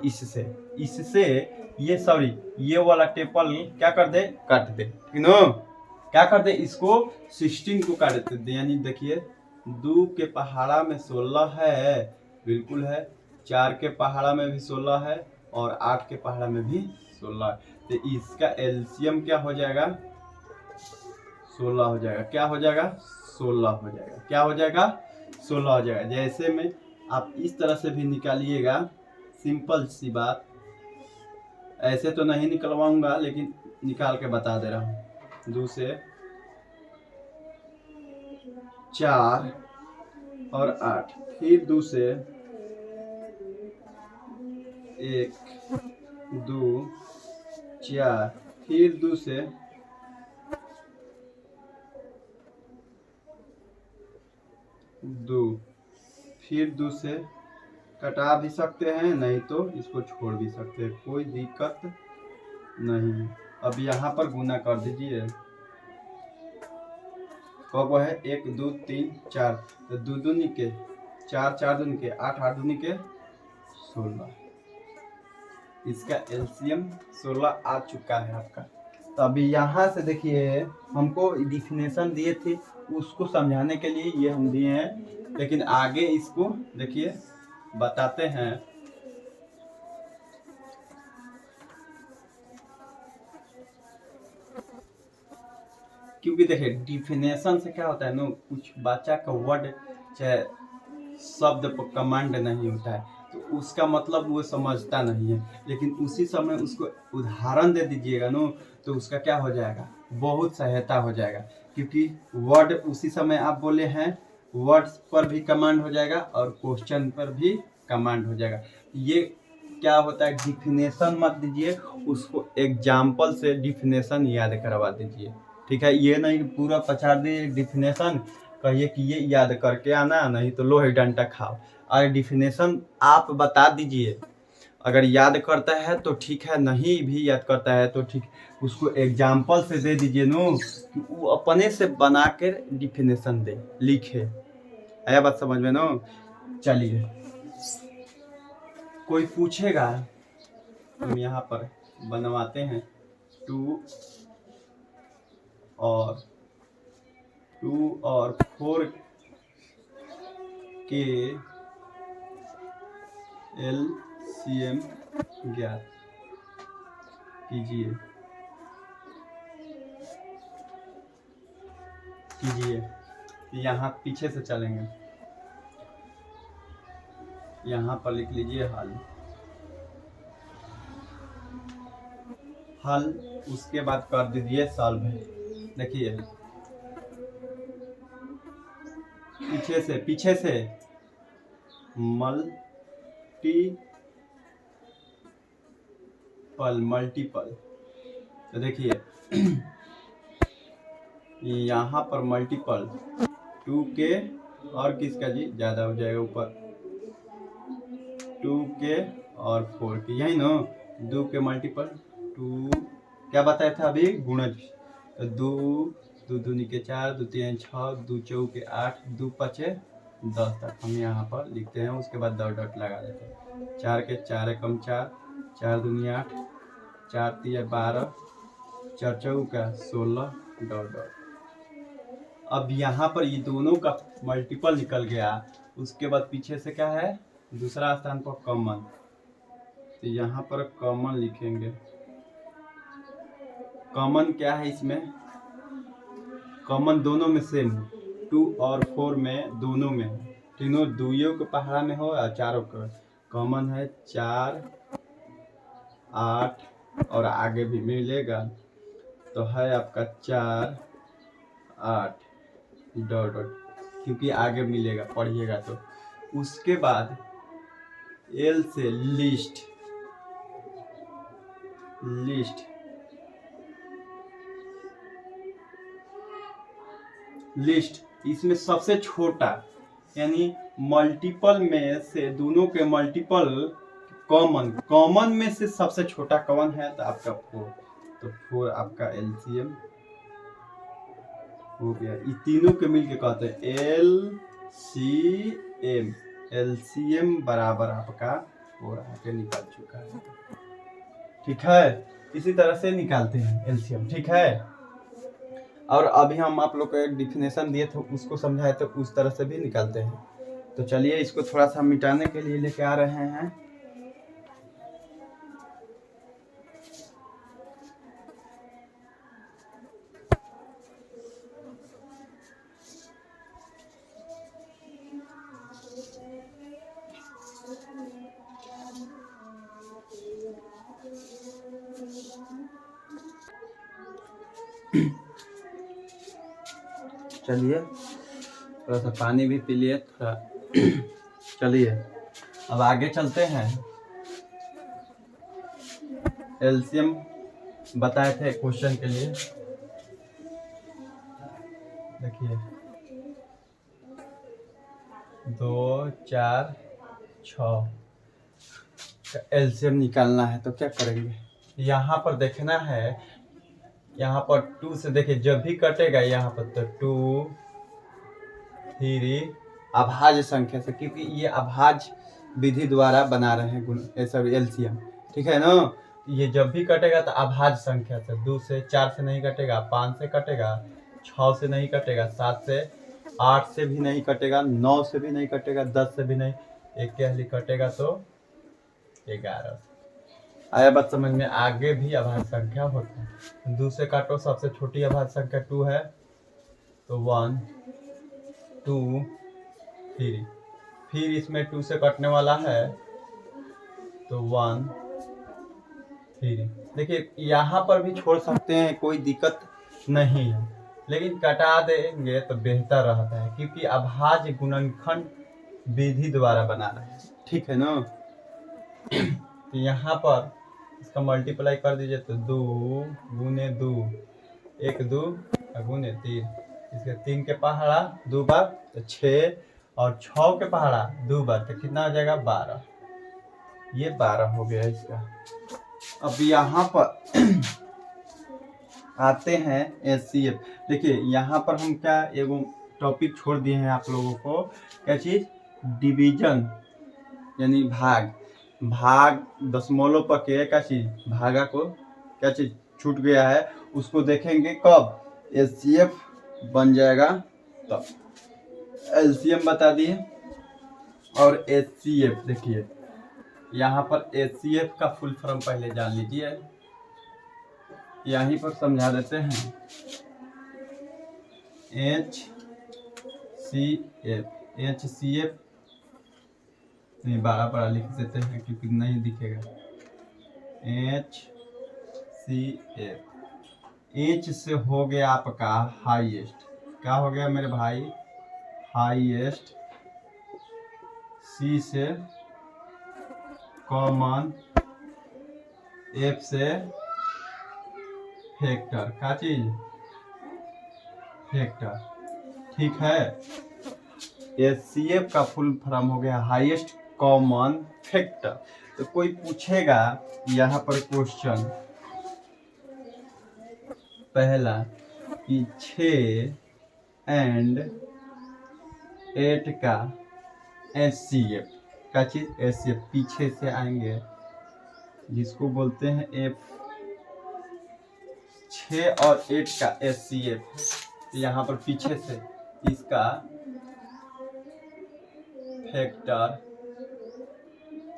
इससे ये, सॉरी ये वाला टेबल क्या कर दे, काट दे, ठीक नो, क्या कर दे, इसको 16 को काट दे। यानी देखिए 2 के पहाड़ा में 16 है, बिल्कुल है, 4 के पहाड़ा में भी 16 है और 8 के पहाड़ा में भी 16 है। तो इसका एलसीएम क्या हो जाएगा, 16 हो जाएगा। क्या हो जाएगा, 16 हो जाएगा। क्या हो जाएगा, 16 हो जाएगा। जैसे में आप इस तरह से भी निकालिएगा, सिंपल सी बात, ऐसे तो नहीं निकलवाऊंगा लेकिन निकाल के बता दे रहा हूँ। 2 से 4 और 8, फिर 2 से 1 2 4, फिर 2 से 2, फिर 2 से कटा भी सकते हैं, नहीं तो इसको छोड़ भी सकते हैं, कोई दिक्कत नहीं है। अब यहाँ पर गुना कर दीजिए, कब है 1 2 3 4, तो 2 दूनी के 4, 4 दूनी के 8, 8 दूनी के 16। इसका एलसीएम 16 आ चुका है आपका। तो अभी यहाँ से देखिए हमको डिफिनेशन दिए थे, उसको समझाने के लिए ये हम दिए हैं, लेकिन आगे इसको देखिए बताते हैं। क्योंकि देखिए डिफिनेशन से क्या होता है ना, कुछ बच्चा का वर्ड चाहे शब्द पर कमांड नहीं होता है तो उसका मतलब वो समझता नहीं है, लेकिन उसी समय उसको उदाहरण दे दीजिएगा ना तो उसका क्या हो जाएगा, बहुत सहायता हो जाएगा। क्योंकि वर्ड उसी समय आप बोले हैं, वर्ड्स पर भी कमांड हो जाएगा और क्वेश्चन पर भी कमांड हो जाएगा। ये क्या होता है, डिफिनेशन मत दीजिए, उसको एग्जाम्पल से डिफिनेशन याद करवा दीजिए। ठीक है, ये नहीं पूरा पछाड़ दिए डिफिनेशन, कहिए कि ये याद करके आना, नहीं तो लोहे डंडा खाओ। और डिफिनेशन आप बता दीजिए, अगर याद करता है तो ठीक है, नहीं भी याद करता है तो ठीक, उसको एग्जाम्पल से दे दीजिए नो, कि वो अपने से बना कर डिफिनेशन दे, लिखे। आया बात समझ में नो। चलिए, कोई पूछेगा, हम यहाँ पर बनवाते हैं 2 और 4 के LCM ज्ञात कीजिए। यहाँ पीछे से चलेंगे, यहाँ पर लिख लीजिए हल, उसके बाद कर दीजिए सॉल्व। देखिए पीछे से मल्टीपल, तो देखिए यहाँ पर मल्टीपल 2 के और किसका जी ज्यादा हो जाएगा, ऊपर 2 के और 4 के, यही ना 2 के मल्टीपल 2, क्या बताया था अभी, गुणज, तो 2 दूनी के 4, 2 3 6, 2 चौके 8, 2 5 10 तक हम यहाँ पर लिखते हैं। उसके बाद डॉट लगा देते हैं, 4 के 4 कम 4, 4 दूनी 8, 4 3 12, 4 चौका 16 डॉट। अब यहाँ पर ये दोनों का मल्टीपल निकल गया, उसके बाद पीछे से क्या है, दूसरा स्थान पर कॉमन, तो यहाँ पर कॉमन लिखेंगे। कॉमन क्या है इसमें, कॉमन दोनों में सेम हो, 2 और 4 में दोनों में, तीनों दुइयों के पहाड़ा में हो या चारों का कॉमन है, 4 8 और आगे भी मिलेगा, तो है आपका 4 8 डॉट, क्योंकि आगे मिलेगा, पढ़िएगा तो। उसके बाद एल से लिस्ट, इसमें सबसे छोटा, यानी मल्टीपल में से दोनों के मल्टीपल कॉमन में से सबसे छोटा कौन है, तो आपका 4, तो 4 आपका LCM हो गया। ये तीनों के मिलके कहते हैं LCM बराबर आपका 4 आके निकल चुका है। ठीक है, इसी तरह से निकालते हैं LCM। ठीक है, और अभी हम आप लोग को एक डिफिनेशन दिए थे, उसको समझाए थे, उस तरह से भी निकालते हैं। तो चलिए, इसको थोड़ा सा मिटाने के लिए लेके आ रहे हैं। चलिए, थोड़ा सा पानी भी पी लिए थोड़ा। चलिए, अब आगे चलते हैं। LCM बताए थे क्वेश्चन के लिए, देखिए 2 4 6 का LCM निकालना है, तो क्या करेंगे, यहाँ पर देखना है, यहाँ पर 2 से देखिए जब भी कटेगा यहाँ पर, तो 2 3 अभाज्य संख्या से, क्योंकि ये अभाज्य विधि द्वारा बना रहे हैं LCM। ठीक है ना, ये जब भी कटेगा तो अभाज्य संख्या से, 2 से 4 से नहीं कटेगा, 5 से कटेगा, 6 से नहीं कटेगा, 7 से 8 से भी नहीं कटेगा, 9 से भी नहीं कटेगा, 10 से भी नहीं, एक के कटेगा तो 11 से। आया बात समझ में। आगे भी अभाज्य संख्या होता है। 2 से काटो, सबसे छोटी अभाज्य संख्या 2 है, तो 1 2 3। फिर इसमें 2 से कटने वाला है तो 1 3। देखिए यहाँ पर भी छोड़ सकते हैं, कोई दिक्कत नहीं है, लेकिन कटा देंगे तो बेहतर रहता है, क्योंकि अभाज्य गुणनखंड विधि द्वारा बना रहे हैं, ठीक है ना। तो यहाँ पर इसका मल्टीप्लाई कर दीजिए तो 2 गुने 2, 1 2 गुने 3, इसके 3 के पहाड़ा 2 बार तो 6, और 6 के पहाड़ा 2 बार तो कितना हो जाएगा 12। ये 12 हो गया इसका। अब यहाँ पर आते हैं HCF। देखिए यहाँ पर हम क्या एगो टॉपिक छोड़ दिए हैं आप लोगों को, क्या चीज, डिवीजन यानी भाग। भाग दशमलव पर के क्या चीज, भागा को क्या चीज छूट गया है, उसको देखेंगे कब HCF बन जाएगा तब। LCM बता दिए। और HCF देखिए यहाँ पर HCF का फुल फॉर्म पहले जान लीजिए, यहीं पर समझा देते हैं। HCF नहीं 12 पढ़ा लिख देते हैं क्योंकि नहीं दिखेगा। HCF, H से हो गया आपका हाईएस्ट, क्या हो गया मेरे भाई, हाईएस्ट। C से कॉमन, F से फैक्टर, क्या चीज, फैक्टर, ठीक है। HCF का फुल फॉर्म हो गया हाईएस्ट कॉमन फैक्टर। तो कोई पूछेगा यहाँ पर क्वेश्चन पहला कि 6 and 8 का HCF, क्या चीज, HCF पीछे से आएंगे जिसको बोलते हैं F। 6 और 8 का HCF यहाँ पर पीछे से इसका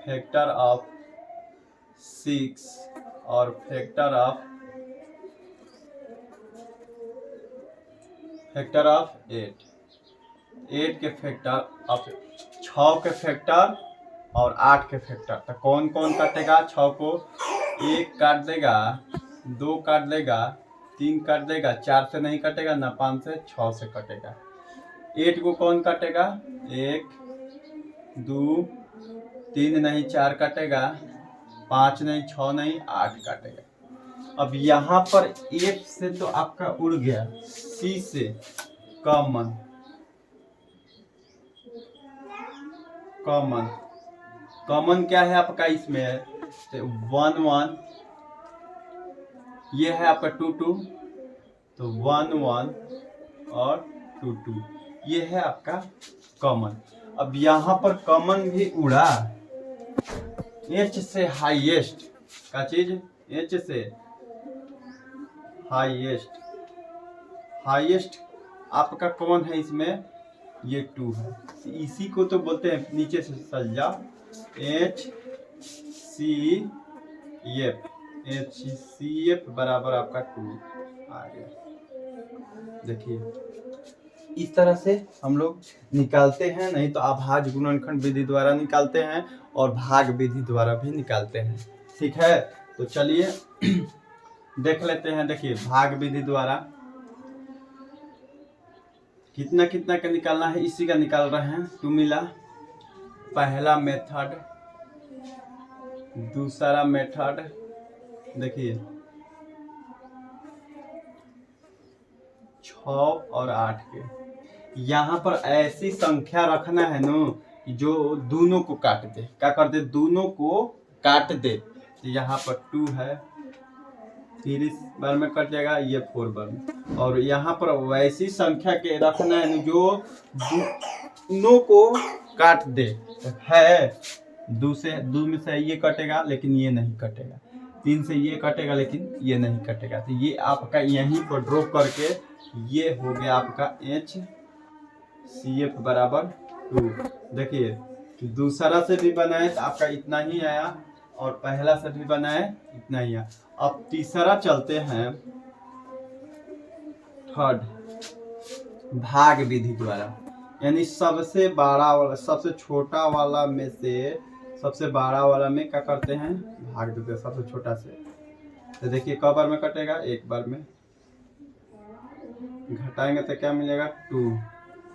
फैक्टर ऑफ 6 और फैक्टर ऑफ 8 के फैक्टर ऑफ 6 के फैक्टर और 8 के फैक्टर। तो कौन कौन काटेगा, 6 को 1 काट देगा, 2 काट देगा, 3 काट देगा, 4 से नहीं कटेगा ना, 5 से, 6 से कटेगा। 8 को कौन काटेगा, 1 2 3 नहीं 4 काटेगा, 5 नहीं 6 नहीं 8 काटेगा। अब यहाँ पर F से तो आपका उड़ गया, C से कॉमन क्या है आपका इसमें, 1 1, ये है आपका 2 2, तो 1 1 और 2 2, ये है आपका कॉमन। अब यहाँ पर कॉमन भी उड़ा, H से हाईएस्ट, क्या चीज, H से हाईएस्ट आपका कौन है इसमें, ये 2 है। इसी को तो बोलते हैं, नीचे से सजा HCF बराबर आपका 2 आ गया। देखिए इस तरह से हम लोग निकालते हैं, नहीं तो अभाज्य गुणनखंड विधि द्वारा निकालते हैं और भाग विधि द्वारा भी निकालते हैं, ठीक है। तो चलिए देख लेते हैं। देखिए भाग विधि द्वारा कितना कितना का निकालना है, इसी का निकाल रहे हैं। 2 मिला, पहला मेथड, दूसरा मेथड, देखिए 6 और 8 के। यहाँ पर ऐसी संख्या रखना है ना जो दोनों को काट दे, क्या कर दे, दोनों को काट दे। तो यहाँ पर 2 है, 3 इस बार में कट जाएगा, ये 4 बार में। और यहाँ पर वैसी संख्या के रखना है जो दोनों को काट दे। तो है 2 में से ये कटेगा लेकिन ये नहीं कटेगा, 3 से ये कटेगा लेकिन ये नहीं कटेगा। तो ये आपका यहीं पर ड्रॉप करके ये हो गया आपका HCF बराबर 2। देखिए दूसरा से भी बनाए तो आपका इतना ही आया, और पहला सेट भी बना है इतना ही है। अब तीसरा चलते हैं थर्ड, भाग विधि द्वारा, यानी सबसे बड़ा वाला सबसे छोटा वाला में से सबसे बड़ा वाला में क्या करते हैं, भाग देते हैं सबसे छोटा से। तो देखिए क बार में कटेगा, एक बार में घटाएंगे तो क्या मिलेगा 2।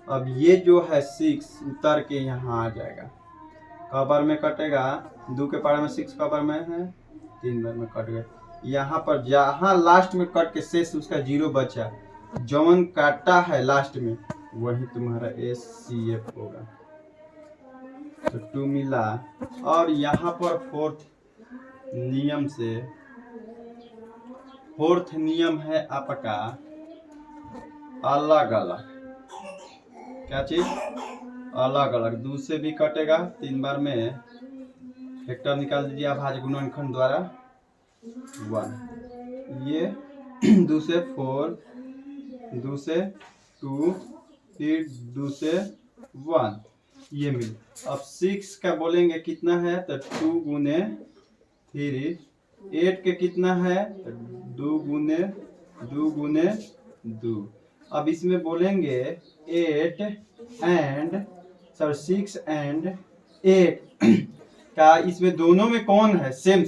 अब ये जो है 6 उतर के यहाँ आ जाएगा, क बार में कटेगा, 2 के पावर में 6 क बार में है, 3 बार में कट गए। यहाँ पर जहाँ लास्ट में कट के शेष उसका 0 बचा, जौन काटा है लास्ट में वही तुम्हारा HCF होगा। तो 2 मिला। और यहाँ पर फोर्थ नियम है आपका अलग अलग। क्या चीज? अलग अलग। 2 से भी कटेगा, 3 बार में फैक्टर निकाल दीजिए अभाज्य गुणनखंड द्वारा 1। ये 2 से 4, 2 से 2, फिर 2 से 1, ये मिल। अब 6 का बोलेंगे कितना है, तो 2 गुने 3। 8 के कितना है, 2 गुने 2। अब इसमें बोलेंगे 6 एंड 8 का, इसमें दोनों में कौन है, सेम,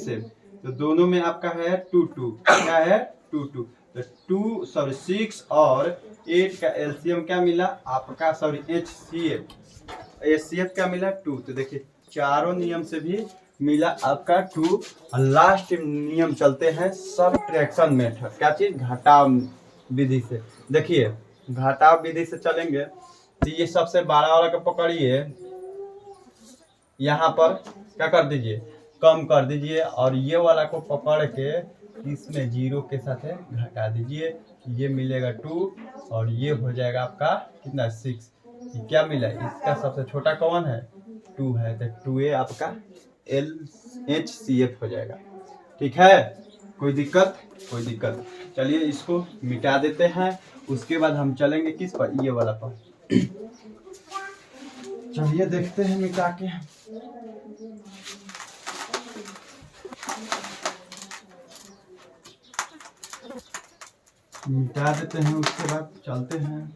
तो दोनों में आपका है 2 2। क्या है 2 2। तो 6 और 8 का एलसीएम क्या मिला आपका, HCF क्या मिला 2। तो देखिए चारों नियम से भी मिला आपका 2। और लास्ट नियम चलते हैं सबट्रैक्शन मेथड। क्या चीज? घटाव विधि से। देखिए घटाव विधि से चलेंगे तो ये सबसे बड़ा वाला को पकड़िए, यहाँ पर क्या कर दीजिए, कम कर दीजिए, और ये वाला को पकड़ के इसमें 0 के साथ घटा दीजिए, ये मिलेगा 2 और ये हो जाएगा आपका कितना 6। क्या मिला, इसका सबसे छोटा कौन है 2 है, तो 2a आपका HCF हो जाएगा। ठीक है, कोई दिक्कत? कोई दिक्कत। चलिए इसको मिटा देते हैं, उसके बाद हम चलेंगे किस पर, ये वाला पर। चलिए देखते हैं मिटा के। मिटा देते हैं, उसके बाद चलते हैं।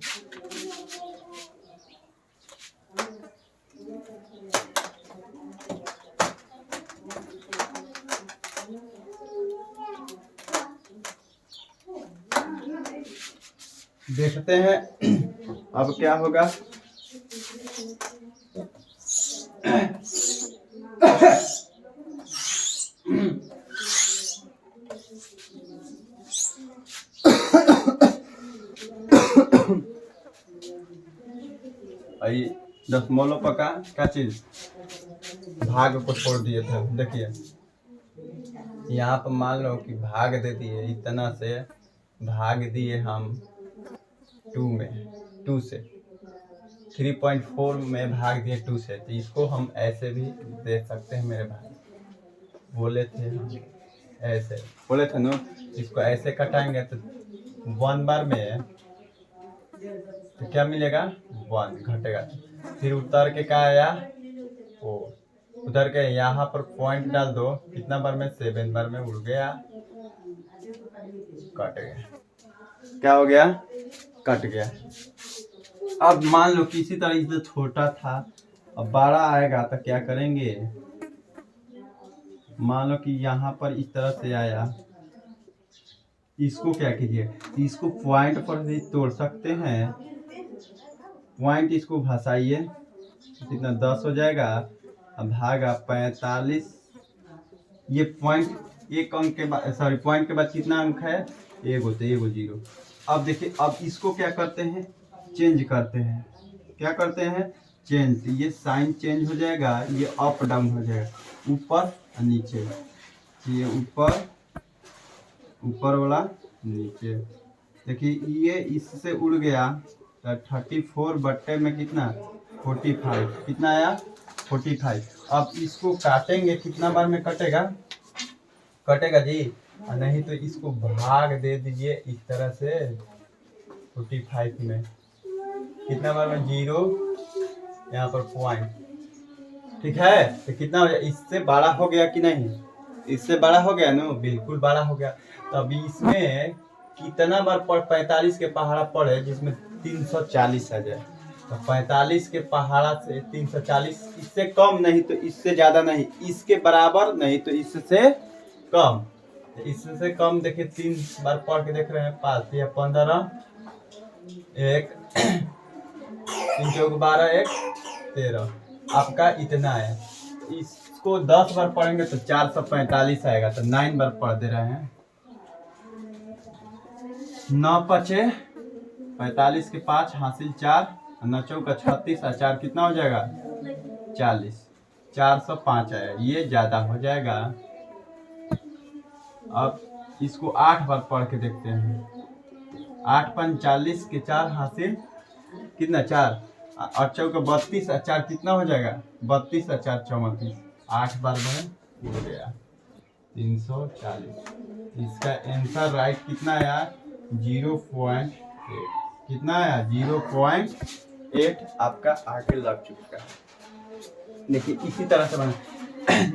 देखते हैं अब क्या होगा। दशमलव पका क्या चीज, भाग को छोड़ दिए थे। देखिए यहाँ पर मान लो कि भाग दे दिए, इतना से भाग दिए हम 2 से 3.4 में भाग दिए 2 से। तो इसको हम ऐसे भी दे सकते हैं, मेरे भाई बोले थे हम ऐसे बोले थे ना, इसको ऐसे कटाएंगे तो 1 बार में तो क्या मिलेगा 1 घटेगा, फिर उतर के क्या आया 4, उधर के यहाँ पर पॉइंट डाल दो, कितना बार में 7 बार में उड़ गया, कट गया। क्या हो गया, कट गया। अब मान लो किसी तरह इसे छोटा था, अब बड़ा आएगा तो क्या करेंगे, मान लो कि यहाँ पर इस तरह से आया, इसको क्या कीजिए, इसको पॉइंट पर भी तोड़ सकते हैं, पॉइंट इसको घसाइए, कितना 10 हो जाएगा, अब भागा 45। ये पॉइंट एक अंक के बाद, सॉरी पॉइंट के बाद कितना अंक है, एगो 0। अब देखिए अब इसको क्या करते हैं, चेंज करते हैं। क्या करते हैं, चेंज। ये साइन चेंज हो जाएगा, ये अप डाउन हो जाएगा, ऊपर नीचे, ये ऊपर वाला नीचे। देखिए ये इससे उड़ गया, 34 बट्टे में कितना 45, कितना आया 45। अब इसको काटेंगे, कितना बार में कटेगा जी, नहीं तो इसको भाग दे दीजिए इस तरह से 45 में, कितना बार में 0, यहाँ पर पॉइंट। ठीक है, तो कितना हो जाए, इससे बड़ा हो गया कि नहीं, इससे बड़ा हो गया ना, बिल्कुल बड़ा हो गया। तो अभी इसमें कितना बार 45 के पहाड़ा पड़े जिसमें 340 आ जाए। तो 45 के पहाड़ा से 340, इससे कम नहीं तो इससे ज्यादा नहीं, इसके बराबर नहीं तो इससे कम। इससे कम देखिए 3 बार पढ़ के देख रहे हैं, 5 या 15, एक 3 चौक 12, एक 13, आपका इतना है। इसको 10 बार पढ़ेंगे तो 445 आएगा। तो 9 बार पढ़ दे रहे हैं। 9 पचे 45 के 5 हासिल 4, 9 चौका 36 और 4 कितना हो जाएगा 40, 405 आया। ये ज्यादा हो जाएगा। अब इसको 8 बार पढ़ के देखते हैं। 8 5 40 के 4 हासिल कितना 4, और चौका 32 और 4 कितना हो जाएगा 32 और 4 34, 8 बार में हो गया 340। इसका आंसर राइट कितना आया 0.8। कितना आया 0.8 आपका आगे लग चुका है। देखिए इसी तरह से बना।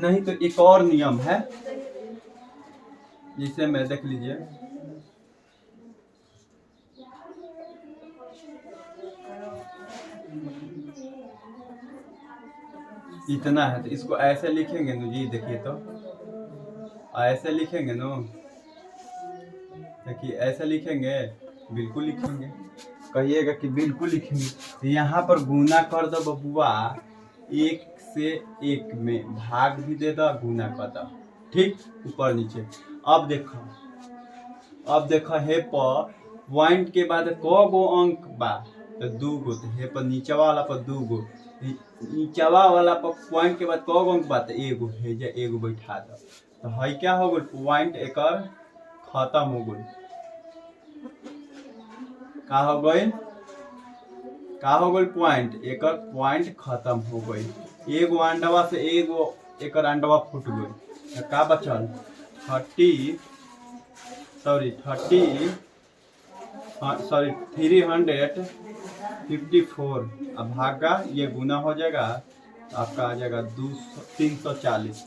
नहीं तो एक और नियम है जिसे मैं देख लीजिए। इतना है तो इसको ऐसे लिखेंगे ना जी, देखिए तो ऐसे लिखेंगे ना, देखिए ऐसे लिखेंगे, बिल्कुल लिखेंगे, कहिएगा कि बिल्कुल लिखेंगे। यहाँ पर गुना कर दो बबुआ, 1 से 1 में भाग भी दे दो, गुना कर दो, ठीक, ऊपर नीचे। अब देखो हे पर पॉइंट के बाद क गो अंक बा, तो 2 गो। तो हे पर नीचवा वाला पर 2 गो, नीचवा वाला पर पॉइंट के बाद क गो अंक बा, तो एगो है जे एगो बैठा दो। तो है क्या हो गल पॉइंट एकर खत्म हो गई। का हो गई पॉइंट एकर पॉइंट खत्म हो गई। एगो अंडवा से एगो एकर अंडवा फूट गई। तो का बचल 354। अब भागा ये गुना हो जाएगा, तो आपका आ जाएगा 340।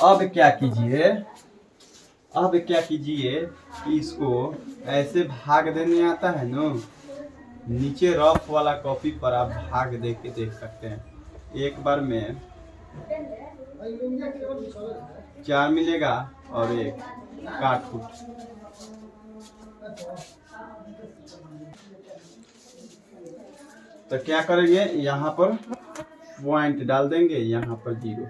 अब क्या कीजिए कि इसको ऐसे भाग देने आता है ना, नीचे रफ वाला कॉपी पर आप भाग दे के देख सकते हैं। एक बार में 4 मिलेगा और 1 काट फूट। तो क्या करेंगे, यहाँ पर पॉइंट डाल देंगे, यहाँ पर 0।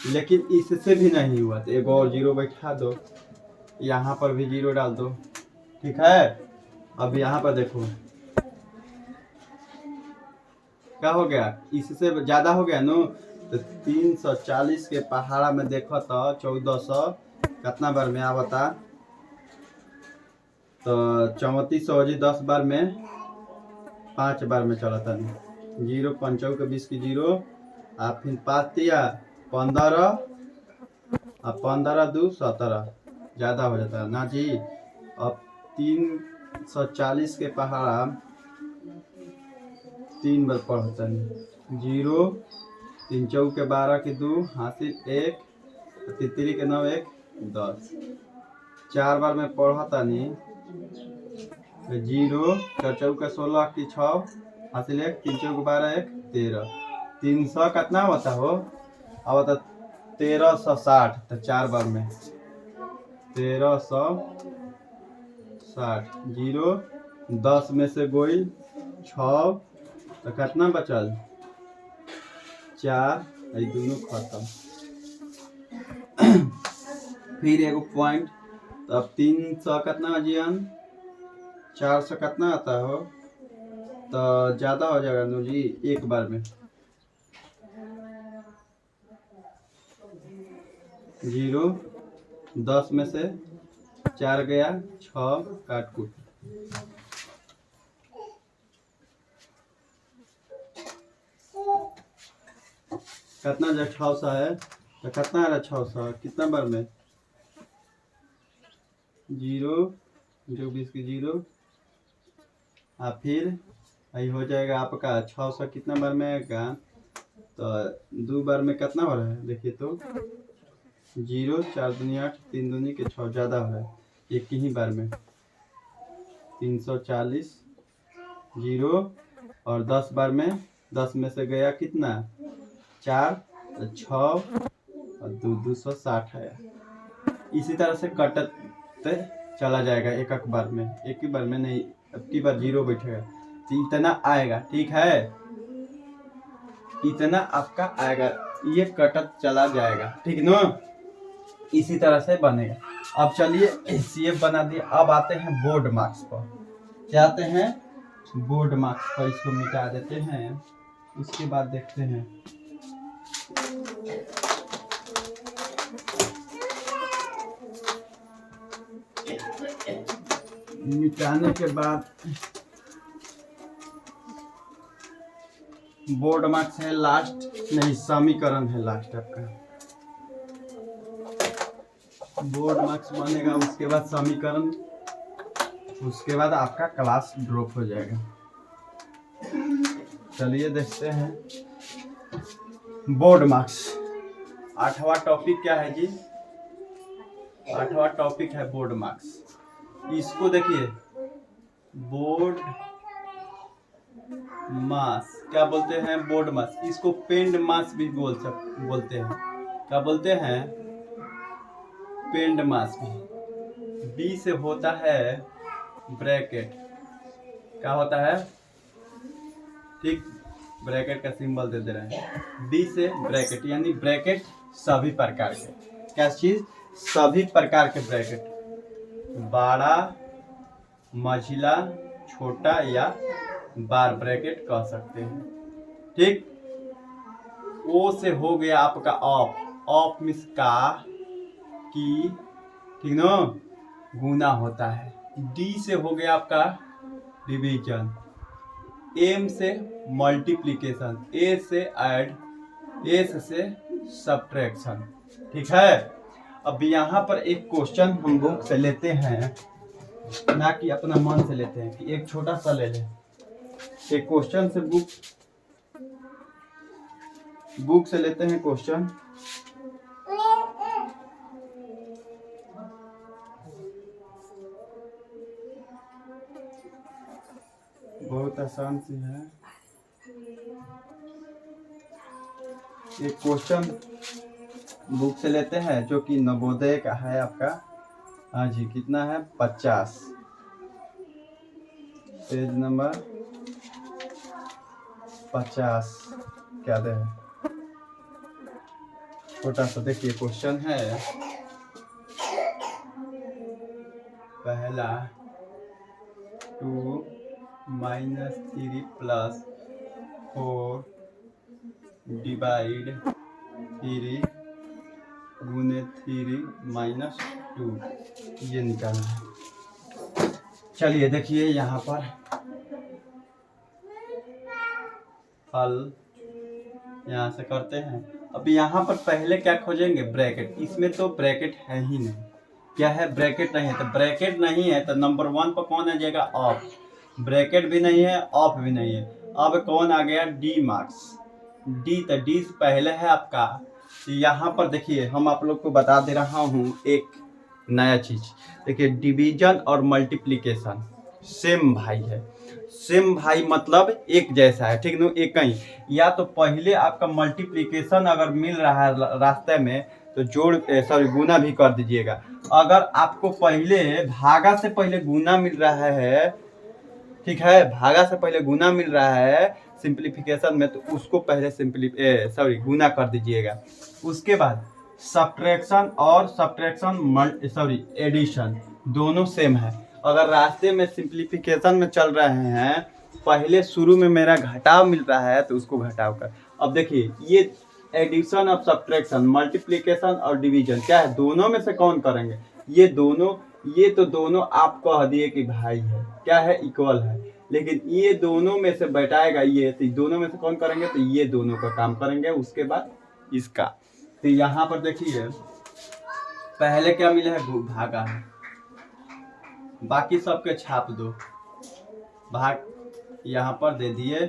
लेकिन इससे भी नहीं हुआ तो एक और 0 बैठा दो, यहाँ पर भी 0 डाल दो, ठीक है। अब यहाँ पर देखो क्या हो गया, इससे ज्यादा हो गया नो। तो 340 के पहाड़ा में देखो तो 1400 कितना बार में आवता, तो 3400 जी 10 बार में 5 बार में चला था। 0 5 के 20 की 0, आप फिर 5 दिया 15, अब 15 2 17, ज्यादा हो जाता है ना जी। अब 340 के पहाड़ा 3 बार पढ़ता नहीं, 0 3 चौक के 12 की 2 हासिल 1, 3 के 9 1 10, 4 बार में पढ़ता नहीं। 0 4 चौक के 16 की 6 हासिल 1, 3 चौक 12 1 13, 300 कितना होता हो, अब होता 1360। तो 4 बार में 1360, 0 10 में से गोइल 6, तो कितना बचल 4, ये दोनों खत्म। फिर एगो पॉइंट, तो अब 300 कितना जियन 400 कितना आता हो, तो ज्यादा हो जाएगा नो जी, एक बार में 0 10 में से 4 गया 6 काट कूट। कितना जो 600 है, तो कितना आ रहा 600 कितना बार में 0 जो 20 की 0, फिर यही हो जाएगा आपका 600 कितना बार में आएगा, तो 2 बार में कितना हो रहा है देखिए तो 0 4 दूनी 8 3 दूनी के 6 ज़्यादा हो रहा है एक ही बार में। 340 0 और 10 बार में 10 में से गया कितना 4 6 और 260 है। इसी तरह से कटते चला जाएगा एक बार में, एक ही बार में नहीं, अब की बार 0 बैठेगा तो इतना आएगा। ठीक है, इतना आपका आएगा, ये कटत चला जाएगा। ठीक ना, इसी तरह से बनेगा। अब चलिए HCF बना दिए। अब आते हैं बोर्ड मार्क्स पर। क्या आते हैं बोर्ड मार्क्स पर, इसको मिटा देते हैं। उसके बाद देखते हैं मिटाने के बाद बोर्ड मार्क्स है लास्ट, नहीं समीकरण है लास्ट आपका। बोर्ड मार्क्स बनेगा, उसके बाद समीकरण, उसके बाद आपका क्लास ड्रॉप हो जाएगा। चलिए देखते हैं बोर्ड मार्क्स। 8वां टॉपिक क्या है जी, 8वां टॉपिक है बोर्ड मार्क्स। इसको देखिए बोर्ड मास क्या बोलते हैं, बोर्ड मास। इसको पेंड मास भी बोलते हैं। क्या बोलते हैं, पेंड मास भी। बी से होता है ब्रैकेट, क्या होता है, ठीक, ब्रैकेट का सिंबल दे दे रहे हैं। बी से ब्रैकेट, यानी ब्रैकेट सभी प्रकार के, क्या चीज, सभी प्रकार के ब्रैकेट, बड़ा मझिला छोटा या बार ब्रैकेट कह सकते हैं। ठीक, ओ से हो गया आपका ऑफ, ऑफ मीन्स का, की, ठीक ना, गुना होता है। डी से हो गया आपका डिवीजन, एम से मल्टीप्लिकेशन, ए से ऐड, एस से सब्ट्रैक्शन। ठीक है, अब यहाँ पर एक क्वेश्चन हम बुक से लेते हैं, ना कि अपना मन से लेते हैं कि एक छोटा सा ले लें। एक क्वेश्चन से बुक से लेते हैं क्वेश्चन। बहुत आसान सी है। एक क्वेश्चन बुक से लेते हैं जो कि नवोदय का है आपका। हाँ जी, कितना है 50, पेज नंबर 50। क्या दे है, छोटा सा देखिए क्वेश्चन है। पहला 2 - 3 + 4 डिवाइड 3 गुने 3 - 2, ये निकालना है। चलिए देखिए यहाँ पर हल यहाँ से करते हैं। अब यहाँ पर पहले क्या खोजेंगे, ब्रैकेट। इसमें तो ब्रैकेट है ही नहीं, क्या है, ब्रैकेट नहीं है। तो ब्रैकेट नहीं है तो नंबर 1 पर कौन आ जाएगा, ऑफ। ब्रैकेट भी नहीं है, ऑफ भी नहीं है। अब कौन आ गया, डी मार्क्स। डी, तो डी से पहले है आपका। तो यहाँ पर देखिए हम आप लोग को बता दे रहा हूँ एक नया चीज। देखिए डिवीजन और मल्टीप्लिकेशन सेम भाई है। सेम भाई मतलब एक जैसा है, ठीक ना, एक ही। या तो पहले आपका मल्टीप्लिकेशन अगर मिल रहा है रास्ते में तो गुना भी कर दीजिएगा। अगर आपको पहले भागा से पहले गुना मिल रहा है, ठीक है, भागा से पहले गुना मिल रहा है सिंप्लीफिकेशन में, तो उसको पहले गुना कर दीजिएगा। उसके बाद सब्ट्रैक्शन और एडिशन दोनों सेम है। अगर रास्ते में सिंप्लीफिकेशन में चल रहे हैं, पहले शुरू में मेरा घटाव मिल रहा है तो उसको घटाव कर। अब देखिए ये एडिशन और सब्ट्रैक्शन, मल्टीप्लिकेशन और डिवीजन क्या है, दोनों में से कौन करेंगे, ये दोनों। ये तो दोनों आप कह दिए कि भाई है, क्या है, इक्वल है। लेकिन ये दोनों में से बैठाएगा ये, तो दोनों में से कौन करेंगे, तो ये दोनों का काम करेंगे, उसके बाद इसका। तो यहाँ पर देखिए पहले क्या मिला है, भागा है, बाकी सबके छाप दो, भाग यहाँ पर दे दिए,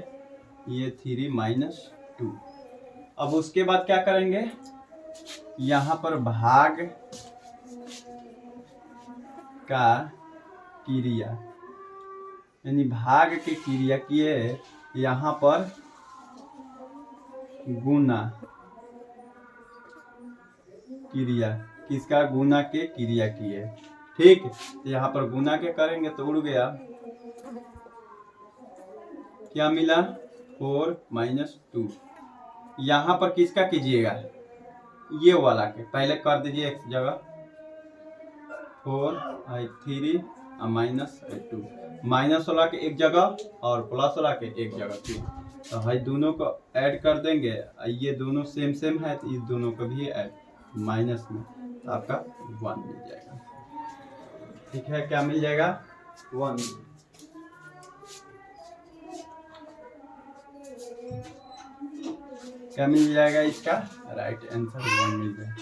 ये 3 - 2। अब उसके बाद क्या करेंगे, यहाँ पर भाग का क्रिया यानी भाग की क्रिया किए, यहाँ पर गुना क्रिया, किसका? गुना के क्रिया किए। ठीक, यहाँ पर गुना के करेंगे तो उड़ गया, क्या मिला? 4 - 2। यहाँ पर किसका कीजिएगा? ये वाला के पहले कर दीजिए एक जगह, 4 3 -2, माइनस वाला के एक जगह और प्लस वाला के एक जगह। ठीक, तो है दोनों को ऐड कर देंगे, ये दोनों सेम सेम है तो इस दोनों को भी ऐड माइनस में, तो आपका 1 मिल जाएगा। ठीक है, क्या मिल जाएगा? 1। क्या मिल जाएगा? इसका राइट आंसर 1 मिल जाएगा।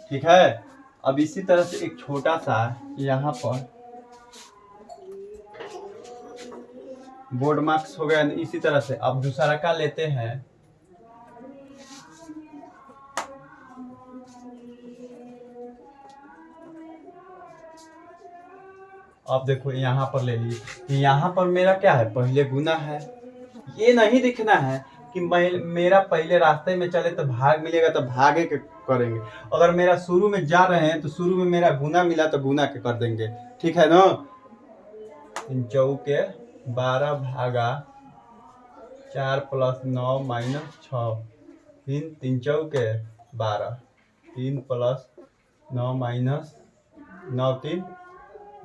ठीक है, अब इसी तरह से एक छोटा सा यहाँ पर बोर्ड मार्क्स हो गया। इसी तरह से अब दूसरा का लेते हैं। अब देखो यहाँ पर ले लीजिए, यहाँ पर मेरा क्या है? पहले गुना है। ये नहीं दिखना है कि मेरा पहले रास्ते में चले तो भाग मिलेगा तो भागे के करेंगे। अगर मेरा शुरू में जा रहे हैं तो शुरू में मेरा गुना मिला तो गुना के कर देंगे। ठीक है ना? 3 चौके 12 भागा 4 + 9 - 6, 3 चौके 12, 3 + 9 - 9 3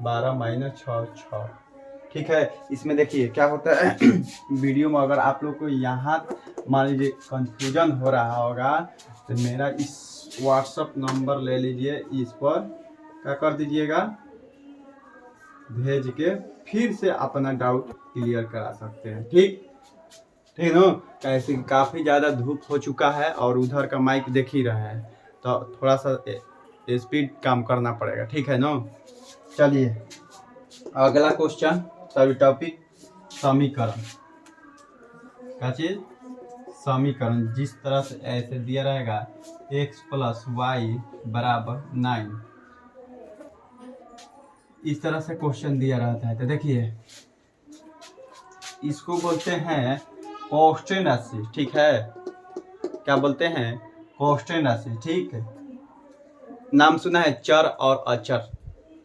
12 - 6 6। ठीक है, इसमें देखिए क्या होता है वीडियो में अगर आप लोग को यहाँ मान लीजिए कंफ्यूजन हो रहा होगा तो मेरा इस व्हाट्सएप नंबर ले लीजिए, इस पर क्या कर दीजिएगा, भेज के फिर से अपना डाउट क्लियर करा सकते हैं। ठीक ठीक ना? कैसे काफ़ी ज़्यादा धूप हो चुका है और उधर का माइक देख ही रहे हैं, तो थोड़ा सा स्पीड काम करना पड़ेगा। ठीक है ना? चलिए अगला क्वेश्चन, सभी टॉपिक समीकरण का चीज, समीकरण जिस तरह से ऐसे दिया रहेगा x + y = 9, इस तरह से क्वेश्चन दिया रहता है। तो देखिए इसको बोलते हैं कांस्टेंट राशि। ठीक है, क्या बोलते हैं? कांस्टेंट राशि। ठीक है, नाम सुना है चर और अचर,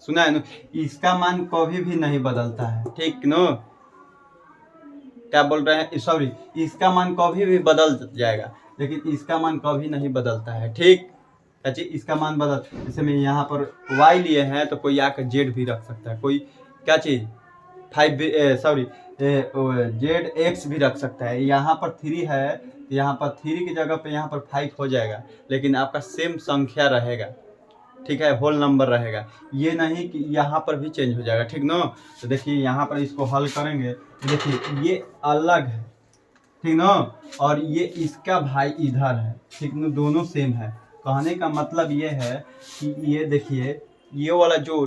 सुना है ना? इसका मान कभी भी नहीं बदलता है। ठीक नो? क्या बोल रहे हैं? सॉरी, इसका मान कभी भी बदल जाएगा लेकिन इसका मान कभी नहीं बदलता है। ठीक, इसका मान बदल, जैसे मैं यहाँ पर y लिए हैं तो कोई आकर z भी रख सकता है, कोई क्या चीज 5 सॉरी zx भी रख सकता है। यहाँ पर 3 है, यहाँ पर 3 की जगह पे यहाँ पर 5 हो जाएगा, लेकिन आपका सेम संख्या रहेगा। ठीक है, होल नंबर रहेगा, ये नहीं कि यहाँ पर भी चेंज हो जाएगा। ठीक ना? तो देखिए यहाँ पर इसको हल करेंगे तो देखिए ये अलग है। ठीक ना? और ये इसका भाई इधर है। ठीक ना? दोनों सेम है। कहने का मतलब ये है कि ये देखिए ये वाला जो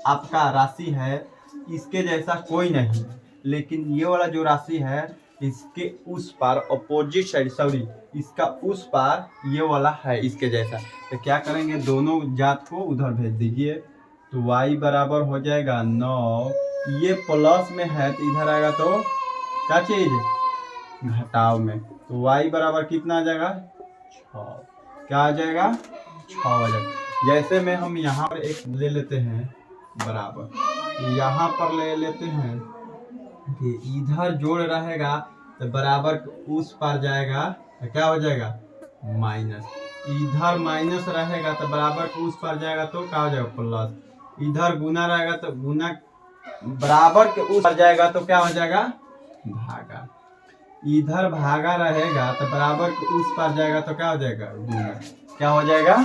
आपका राशि है इसके जैसा कोई नहीं है, लेकिन ये वाला जो राशि है इसके उस पार अपोजिट साइड, सॉरी इसका उस पार ये वाला है इसके जैसा। तो क्या करेंगे, दोनों जात को उधर भेज दीजिए तो y बराबर हो जाएगा 9, ये प्लस में है तो इधर आएगा तो क्या चीज घटाव में, तो y बराबर कितना आ जाएगा 6। क्या आ जाएगा 6 आ जाएगा। जैसे में हम यहाँ पर एक ले लेते हैं बराबर, यहाँ पर ले लेते हैं कि इधर जोड़ रहेगा तो बराबर उस पार जाएगा तो क्या हो जाएगा माइनस, इधर माइनस रहेगा तो बराबर उस पार जाएगा तो क्या हो जाएगा प्लस, इधर गुना रहेगा तो गुना बराबर के उस पार जाएगा तो क्या हो जाएगा भागा, इधर भागा रहेगा तो बराबर के उस पार जाएगा तो क्या हो जाएगा गुना, क्या हो जाएगा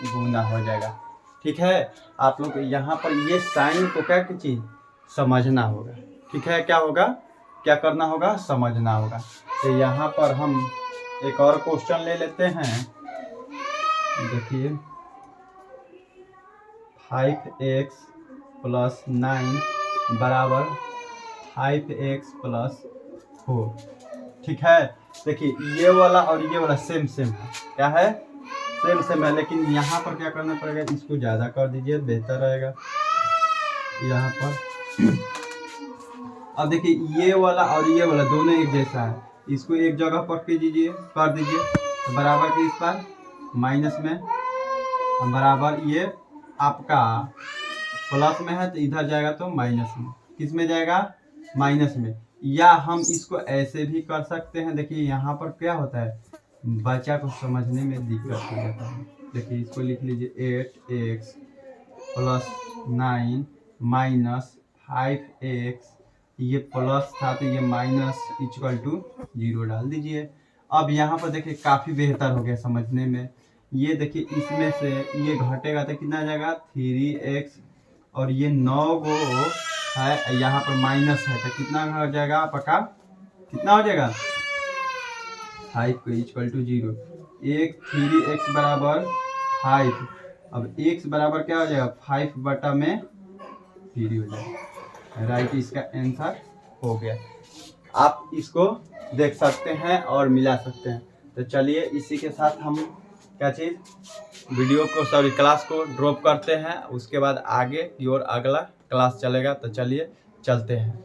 गुना हो जाएगा। ठीक है, आप लोग यहाँ पर ये साइन को क्या चीज समझना होगा। ठीक है, क्या होगा, क्या करना होगा, समझना होगा। तो यहाँ पर हम एक और क्वेश्चन ले लेते हैं। देखिए 5x + 9 बराबर 5x + 4। ठीक है, देखिए ये वाला और ये वाला सेम सेम है, क्या है सेम है, लेकिन यहाँ पर क्या करना पड़ेगा, इसको ज़्यादा कर दीजिए, बेहतर रहेगा यहाँ पर। अब देखिए ये वाला और ये वाला दोनों एक जैसा है, इसको एक जगह पर कर दीजिए तो बराबर के इस पर माइनस में, बराबर ये आपका प्लस में है तो इधर जाएगा तो माइनस में, किस में जाएगा, माइनस में। या हम इसको ऐसे भी कर सकते हैं, देखिए यहाँ पर क्या होता है, बच्चा को समझने में दिक्कत हो जाता है। देखिए इसको लिख लीजिए 8x प्लस 9 माइनस 5x, ये प्लस था तो ये माइनस इक्वल टू 0 डाल दीजिए। अब यहाँ पर देखिए काफ़ी बेहतर हो गया समझने में। ये देखिए इसमें से ये घटेगा तो कितना आ जाएगा 3x, और ये 9 गो है, यहाँ पर माइनस है तो कितना हो जाएगा आपका, कितना हो जाएगा 5 को इक्वल टू 0। एक 3x बराबर 5, अब x बराबर क्या हो जाएगा 5 बटा में 3 हो जाएगा। राइट, इसका आंसर हो गया। आप इसको देख सकते हैं और मिला सकते हैं। तो चलिए इसी के साथ हम क्या चीज़ वीडियो को क्लास को ड्रॉप करते हैं, उसके बाद आगे की ओर अगला क्लास चलेगा। तो चलिए चलते हैं।